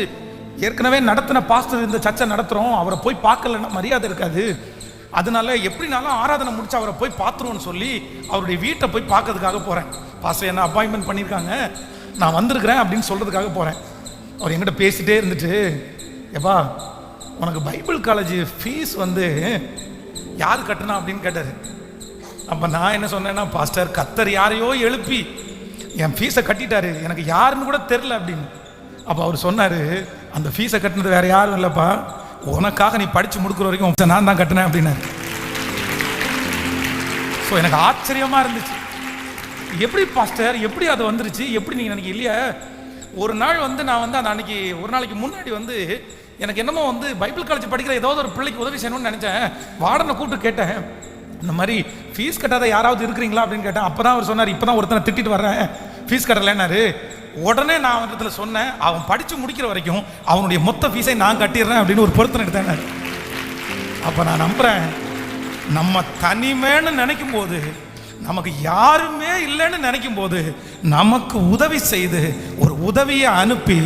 [SPEAKER 1] ஏற்கனவே நடத்தின பாஸ்டர் இந்த சர்ச்சை நடத்துகிறோம், அவரை போய் பார்க்கலன்னா மரியாதை இருக்காது, அதனால எப்படினாலும் ஆராதனை முடிச்சு அவரை போய் பார்த்துருவோன்னு சொல்லி அவருடைய வீட்டை போய் பார்க்கறதுக்காக போகிறேன். பாஸ்டர் என்ன அப்பாயின்மெண்ட் பண்ணியிருக்காங்க, நான் வந்திருக்கிறேன் அப்படின்னு சொல்கிறதுக்காக போகிறேன். அவர் என்கிட்ட பேசிகிட்டே இருந்துட்டு, எப்பா உனக்கு பைபிள் காலேஜ் ஃபீஸ் வந்து யார் கட்டினா அப்படின்னு கேட்டார். அப்போ நான் என்ன சொன்னேன்னா, பாஸ்டர் கர்த்தர் யாரையோ எழுப்பி என் ஃபீஸை கட்டிட்டாரு, எனக்கு யாருன்னு கூட தெரில அப்படின்னு. அப்போ அவர் சொன்னார், அந்த ஃபீஸை கட்டினது வேறு யாரும் இல்லைப்பா, உனக்காக நீ படித்து முடிக்கிற வரைக்கும் நான் தான் கட்டினேன் அப்படின்னாரு. ஸோ எனக்கு ஆச்சரியமாக இருந்துச்சு. எப்படி பாஸ்டர் எப்படி அது வந்துருச்சு, எப்படி நீங்கள் நினைக்க இல்லையா? ஒரு நாள் வந்து நான் வந்து அந்த அன்னைக்கு ஒரு நாளைக்கு முன்னாடி வந்து எனக்கு என்னமோ வந்து பைபிள் காலேஜ் படிக்கிற ஏதாவது ஒரு பிள்ளைக்கு உதவி செய்யணும்னு நினச்சேன். வார்டனை கூப்பிட்டு கேட்டேன், இந்த மாதிரி ஃபீஸ் கட்டாத யாராவது இருக்கிறீங்களா அப்படின்னு கேட்டேன். அப்போ தான் அவர் சொன்னார், இப்போ தான் ஒருத்தனை திட்டிட்டு வர்றேன் ஃபீஸ் கட்டலைன்னாரு. உடனே நான் இடத்துல சொன்னேன், அவன் படித்து முடிக்கிற வரைக்கும் அவனுடைய மொத்த ஃபீஸை நான் கட்டிடுறேன் அப்படின்னு ஒரு பொருத்தனை எடுத்தேன். அப்போ நான் நம்புகிறேன், நம்ம தனிமேன்னு நினைக்கும் போது, நமக்கு யாருமே இல்லைன்னு நினைக்கும் போது நமக்கு உதவி செய்து ஒரு உதவியை அனுப்பி,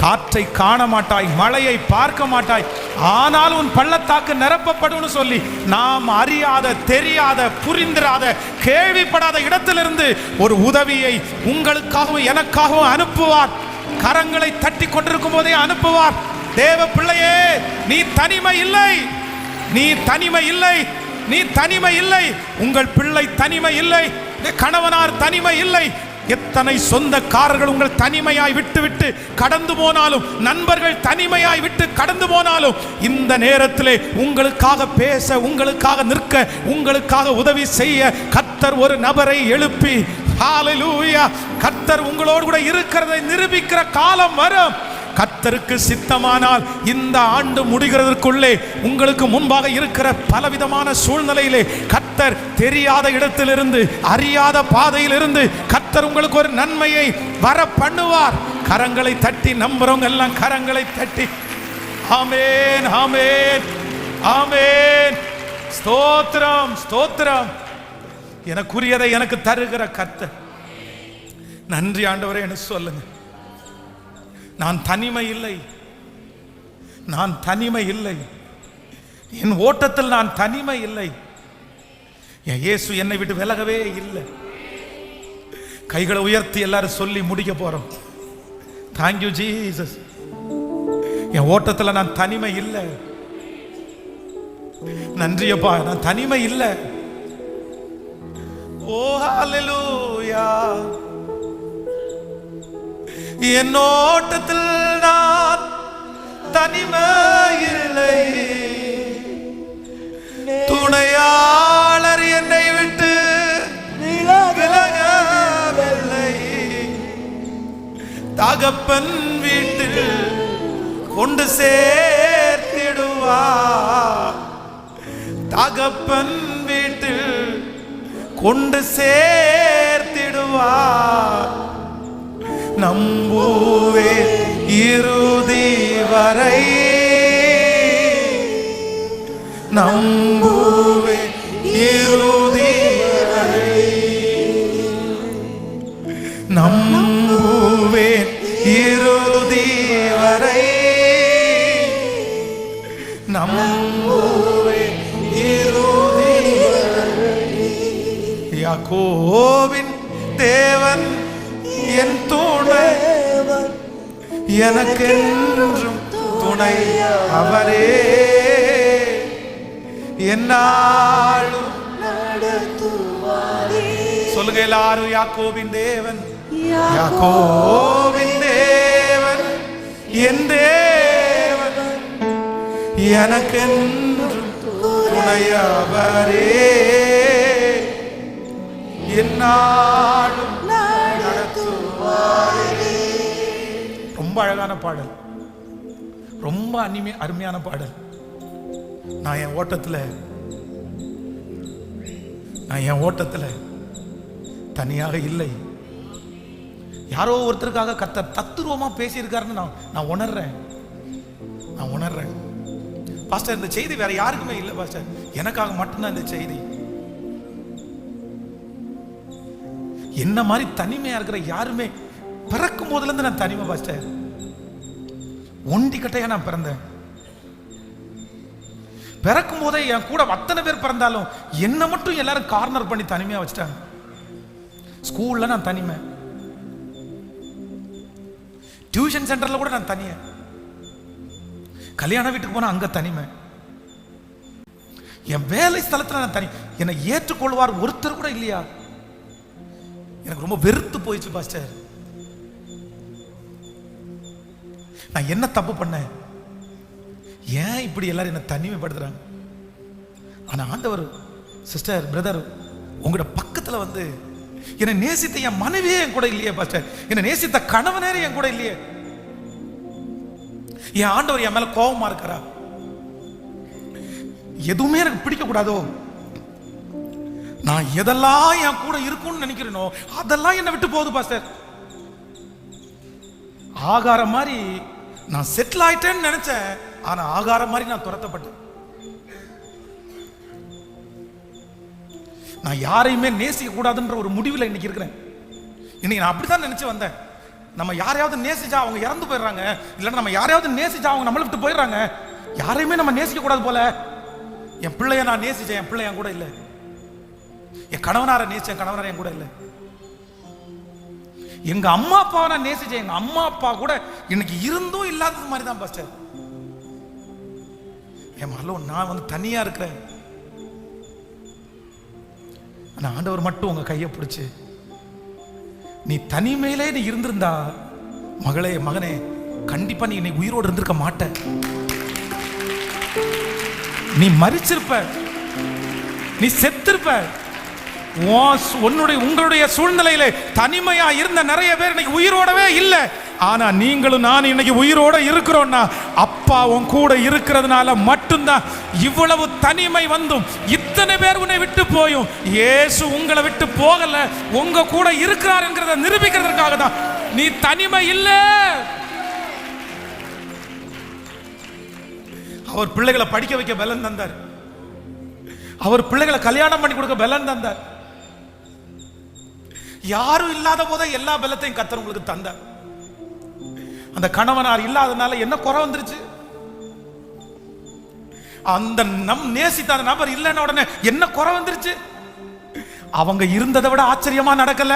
[SPEAKER 1] காற்றை காண மாட்டாய், மழையை பார்க்க மாட்டாய், ஆனால் உன் பள்ளத்தாக்கு நிரப்பப்படும் சொல்லி நாம் அறியாத, தெரியாத, புரிந்திராத, கேள்விப்படாத இடத்திலிருந்து ஒரு உதவியை உங்களுக்காகவும் எனக்காகவும் அனுப்புவார். கரங்களை தட்டி கொண்டிருக்கும் போதே அனுப்புவார். தேவ பிள்ளையே, நீ தனிமை இல்லை, நீ தனிமை இல்லை, நீ தனிமை இல்லை, உங்கள் பிள்ளை தனிமை இல்லை, கணவனார் தனிமை இல்லை. எத்தனை சொந்தக்காரர்கள் உங்கள் தனிமையாய் விட்டு கடந்து போனாலும், நண்பர்கள் தனிமையாய் விட்டு கடந்து போனாலும், இந்த நேரத்திலே உங்களுக்காக பேச, உங்களுக்காக நிற்க, உங்களுக்காக உதவி செய்ய கர்த்தர் ஒரு நபரை எழுப்பி, ஹல்லேலூயா, கர்த்தர் உங்களோடு கூட இருக்கிறதை நிரூபிக்கிற காலம் வரும். கர்த்தருக்கு சித்தமானால் இந்த ஆண்டு முடிகிறதற்குள்ளே உங்களுக்கு முன்பாக இருக்கிற பலவிதமான சூழ்நிலையிலே கர்த்தர் தெரியாத இடத்திலிருந்து, அறியாத பாதையிலிருந்து கர்த்தர் உங்களுக்கு ஒரு நன்மையை வர பண்ணுவார். கரங்களை தட்டி நம்புறவங்க எல்லாம் கரங்களை தட்டி ஆமென், ஆமென், ஆமென். ஸ்தோத்திரம், ஸ்தோத்திரம். எனக்குரியதை எனக்கு தருகிற கர்த்தர். நன்றி ஆண்டவரே என்று சொல்லுங்க. நான் தனிமை இல்லை, நான் தனிமை இல்லை, என் ஓட்டத்தில் நான் தனிமை இல்லை. என் இயேசு என்னை விட்டு விலகவே இல்லை. கைகளை உயர்த்தி எல்லாரும் சொல்லி முடிக்க போறோம். Thank you Jesus. என் ஓட்டத்தில் நான் தனிமை இல்லை. நன்றியப்பா, நான் தனிமை இல்லை. ஓ ஹல்லேலூயா. என் ஓட்டத்தில் நான் தனிமை இல்லை, துணையாளர் என்னை விட்டு விலகவில்லை. தகப்பன் வீட்டில் கொண்டு சேர்த்திடுவார், தகப்பன் வீட்டில் கொண்டு சேர்த்திடுவார். நம்புவே இறுதி வரை, நம்புவே இறுதி வரை, நம்புவே இறுதி வரை, நம்புவே இறுதி வரை. யாக்கோபின் தேவன் என் துணை, எனக்கென்றும் துணை அவரே, என்னாலும் நடத்துவாரே. சொல்லுங்க எல்லாரும், யாக்கோபின் தேவன், யாக்கோபின் தேவன் என் தேவன், எனக்கென்றும் துணை அவரே, என்னாலும். ரொம்ப அழகான பாடல், ரொம்ப அருமையான பாடல். நான் என் ஓட்டத்தில் தனியாக இல்லை. யாரோ ஒருத்தருக்காக கர்த்தர் தத்துருவமா பேசியிருக்காருன்னு நான் உணர்றேன். பாஸ்டர், இந்த செய்தி வேற யாருக்குமே இல்லை பாஸ்டர், எனக்காக மட்டும்தான் இந்த செய்தி. என்ன மாதிரி தனிமையா இருக்கிற யாருமே பிறக்கும் போதுல இருந்து நான் தனிமை பாஸ்டர், ஒண்டி கட்டையா நான் பிறந்தேன். பிறக்கும் போதே என் கூட அத்தனை பேர் பிறந்தாலும் என்ன மட்டும் எல்லாரும் கார்னர் பண்ணி தனிமையா வச்சுட்டாங்க. ஸ்கூல்ல நான் தனிமை, டியூஷன் சென்டர்ல கூட நான் தனியா, கல்யாண வீட்டுக்கு போனா அங்க தனிமை, என் வேலை ஸ்தலத்துல நான் தனி. என்னை ஏற்றுக்கொள்வார் ஒருத்தர் கூட இல்லையா? எனக்கு ரொம்ப வெறுத்து போயிடுச்சு பாஸ்டர். நான் என்ன தப்பு பண்ணேன்? ஏன் இப்படி எல்லாரும் என்ன தனிமைப்படுத்துறாங்க? ஆனா ஆண்டவர், சிஸ்டர், பிரதர், உங்களோட பக்கத்துல வந்து என்னை நேசித்த என் மனைவியே என் கூட இல்லையே பாஸ்டர், என்னை நேசித்த கணவனே என் கூட இல்லையே. என் ஆண்டவர் என் மேல கோபமா இருக்கிறா? எதுவுமே எனக்கு பிடிக்க கூடாதோ? நான் எதெல்லாம் என் கூட இருக்கும்னு நினைக்கிறேனோ அதெல்லாம் என்னை விட்டு போகுது பாஸ்டர். ஆகாரம் மாதிரி நான் செட்டில் ஆயிட்டேன்னு நினைச்சேன், ஆனா ஆகாரம் மாதிரி நான் துரத்தப்பட்டேன். நான் யாரையுமே நேசிக்க கூடாதுன்ற ஒரு முடிவில் இன்னைக்கு இருக்கிறேன். இன்னைக்கு நான் அப்படித்தான் நினைச்சு வந்தேன். நம்ம யாரையாவது நேசிச்சா அவங்க இறந்து போயிடுறாங்க, இல்லைன்னா நம்ம யாரையாவது நேசிச்சா அவங்க நம்மளை விட்டு போயிடுறாங்க. யாரையுமே நம்ம நேசிக்க கூடாது போல. என் பிள்ளைய நான் நேசிச்சேன், என் பிள்ளை என் கூட இல்லை. என் கணவனாரை நேசிச்சேன், கணவனார என் கூட இல்லை. எங்க அம்மா அப்பாவை நான் நேசிச்சேன், எங்க அம்மா அப்பா கூட இன்னைக்கு இருந்தும் இல்லாதது மாதிரி தான் பாஸ்டர். என் மகளோ நான் வந்து தனியா இருக்கிறேன். ஆனா ஆண்டவர் மட்டும் உங்க கையை பிடிச்சு, நீ தனிமையிலே நீ இருந்திருந்தா மகளே, மகனே, கண்டிப்பா நீ இன்னைக்கு உயிரோடு இருந்திருக்க மாட்ட. நீ மரிச்சிருப்ப, நீ செத்திருப்ப. உங்களுடைய சூழ்நிலையில தனிமையா இருந்த நிறைய பேர் இன்னைக்கு உயிரோடவே இல்லை. ஆனா நீங்களும் நான் இன்னைக்கு உயிரோட இருக்கிறோம்னா அப்பா உன் கூட இருக்கிறதுனால மட்டும்தான். இவ்வளவு தனிமை வந்தும் இத்தனை பேர் உன்னை விட்டு போயும் இயேசு உங்களை விட்டு போகல, உங்க கூட இருக்கிறார் என்கிறத நிரூபிக்கிறதுக்காக தான். நீ தனிமை இல்லை. அவர் பிள்ளைகளை படிக்க வைக்க பலன் தந்தார். அவர் பிள்ளைகளை கல்யாணம் பண்ணி கொடுக்க பலன் தந்தார். யாரும் இல்லாத போதே எல்லா பலத்தையும் கர்த்தர் உங்களுக்கு தந்தார். அந்த கணவனார் இல்லாதனால என்ன குறை வந்துருச்சு? அந்த நேசித்த நபர் இல்லைன்ன உடனே என்ன குறை வந்துருச்சு? அவங்க இருந்ததை விட ஆச்சரியமா நடக்கல.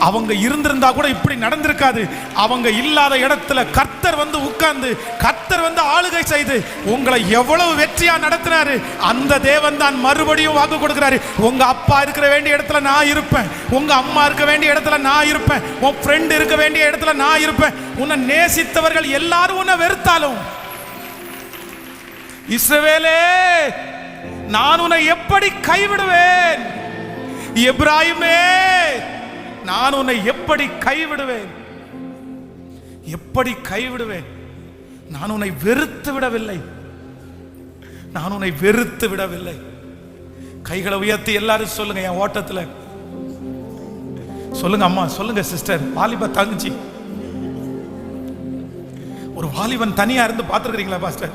[SPEAKER 1] அவங்க இருந்திருந்தா கூட இப்படி நடந்திருக்காது. அவங்க இல்லாத இடத்துல கர்த்தர் வந்து உட்கார்ந்து, கர்த்தர் வந்து ஆளுகை செய்து உங்களை எவ்வளவு வெற்றியா நடத்தினாரு. அந்த தேவன் தான் மறுபடியும் வாக்கு கொடுக்கிறாரு. உங்க அப்பா இருக்கிற வேண்டிய இடத்துல நான் இருப்பேன், உங்க அம்மா இருக்க வேண்டிய இடத்துல நான் இருப்பேன், உன் ஃப்ரெண்ட் இருக்க வேண்டிய இடத்துல நான் இருப்பேன். உன்னை நேசித்தவர்கள் எல்லாரும் உன்னை வெறுத்தாலும், இஸ்ரவேலே நான் உன்னை எப்படி கைவிடுவேன்? எப்ராயிமே நான் உன்னை எப்படி கைவிடுவேன்? எப்படி கைவிடுவேன்? நான் உன்னை வெறுத்து விடவில்லை, நான் உன்னை வெறுத்து விடவில்லை. கைகளை உயர்த்தி எல்லாரும் சொல்லுங்க. என் ஓட்டத்துல சொல்லுங்க. அம்மா சொல்லுங்க. சிஸ்டர், வாலிப தங்கச்சி, ஒரு வாலிபன் தனியா இருந்து பார்த்துருக்கீங்களா பாஸ்டர்?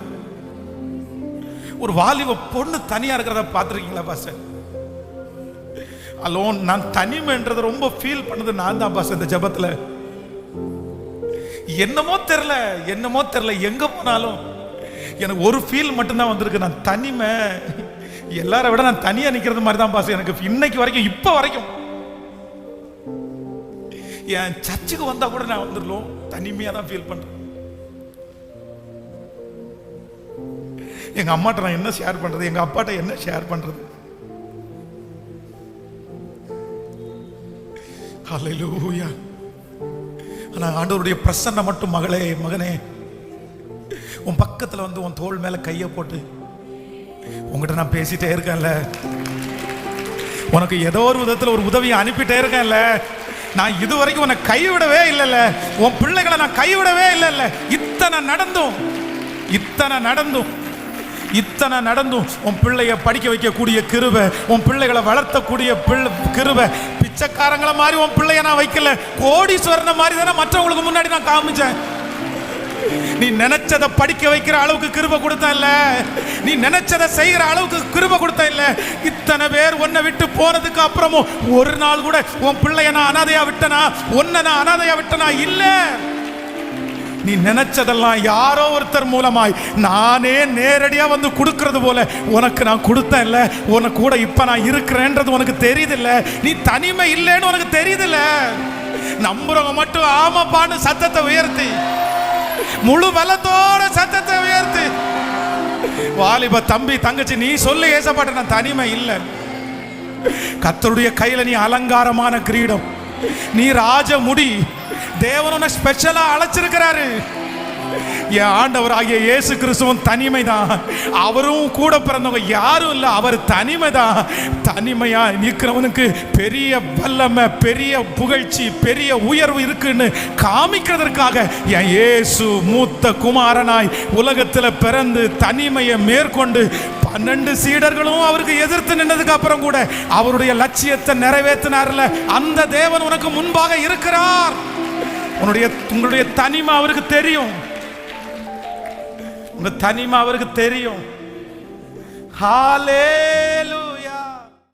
[SPEAKER 1] ஒரு வாலிப பொண்ணு தனியா இருக்கிறத பார்த்துருக்கீங்களா பாஸ்டர்? அலோன், நான் தனிமைன்றதை ரொம்ப ஃபீல் பண்ணது நான் தான் பாஸ். இந்த ஜபத்துல என்னமோ தெரியல, எங்க போனாலும் எனக்கு ஒரு ஃபீல் மட்டும்தான் வந்திருக்கு. நான் தனிமை, எல்லாரை விட நான் தனியா நிக்கிறது மாதிரி தான் பாஸ் எனக்கு இன்னைக்கு வரைக்கும், இப்ப வரைக்கும். என் சர்ச்சுக்கு வந்தா கூட நான் வந்துடலாம் தனிமையா தான் ஃபீல் பண்றேன். எங்க அம்மாட்ட நான் என்ன ஷேர் பண்றது, எங்க அப்பாட்ட என்ன ஷேர் பண்றது? ஹல்லேலூயா. ஆனா ஆண்டவருடைய பிரசன்னம் மட்டும், மகளே, மகனே, உன் பக்கத்துல வந்து உன் தோள் மேல கையை போட்டு உங்ககிட்ட நான் பேசிட்டே இருக்கேன்ல, உனக்கு ஏதோ ஒரு விதத்துல ஒரு உதவியை அனுப்பிட்டே இருக்கேன்ல, நான் இதுவரைக்கும் உன்னை கைவிடவே இல்லைல்ல, உன் பிள்ளைகளை நான் கைவிடவே இல்லைல்ல. இத்தனை நடந்தும் உன் பிள்ளைய படிக்க வைக்கக்கூடிய கிருபை, உன் பிள்ளைகளை வளர்த்தக்கூடிய கிருபை, பிச்சைக்காரங்களை மாதிரி உன் பிள்ளைய நான் வைக்கல, கோடீஸ்வரனை மாதிரி தானே மற்றவங்களுக்கு முன்னாடி நான் காமிச்சேன். நீ நினைச்சதை படிக்க வைக்கிற அளவுக்கு கிருபை கொடுத்த இல்ல, நீ நினைச்சதை செய்கிற அளவுக்கு கிருபை கொடுத்த இல்ல. இத்தனை பேர் உன்னை விட்டு போனதுக்கு அப்புறமும் ஒரு நாள் கூட உன் பிள்ளைய நான் அனாதையா விட்டனா, உன்னை நான் அனாதையா விட்டனா இல்ல. நீ நினைச்சதெல்லாம் யாரோ ஒருத்தர் மூலமாய் நானே நேரடியா வந்து கொடுக்கறது போல உனக்கு நான் கொடுத்தேன் இல்ல, உனக்கு கூட இப்ப நான் இருக்கிறேன்றது உனக்கு தெரியுது இல்ல, நீ தனிமை இல்லைன்னு உனக்கு தெரியுது இல்ல. நம்புறவங்க மட்டும் ஆமாப்பான்னு சத்தத்தை உயர்த்தி, முழு பலத்தோட சத்தத்தை உயர்த்தி, வாலிப தம்பி தங்கச்சி நீ சொல்லு, ஏசப்பாட்ட நான் தனிமை இல்லை. கர்த்தருடைய கையில நீ அலங்காரமான கிரீடம், நீ ராஜ முடி. தேவன் உன்னை ஸ்பெஷலா அழைச்சிருக்கிறாரு. என் ஆண்டவராகிய இயேசு கிறிஸ்துவும் தனிமை தான். அவரும் கூட பிறந்தவங்க யாரும் இல்லை, அவர் தனிமை தான். தனிமையா நிற்கிறவனுக்கு பெரிய வல்லமை, பெரிய புகழ்ச்சி, பெரிய உயர்வு இருக்குன்னு காமிக்கிறதற்காக என் இயேசு மூத்த குமாரனாய் உலகத்தில் பிறந்து தனிமையை மேற்கொண்டு 12 சீடர்களும் அவருக்கு எதிர்த்து நின்றதுக்கு அப்புறம் கூட அவருடைய லட்சியத்தை நிறைவேற்றினார்ல, அந்த தேவன் உனக்கு முன்பாக இருக்கிறார். உங்களுடைய தனிமை அவருக்கு தெரியும், உங்க தனிமை அவருக்கு தெரியும். ஹalleluya.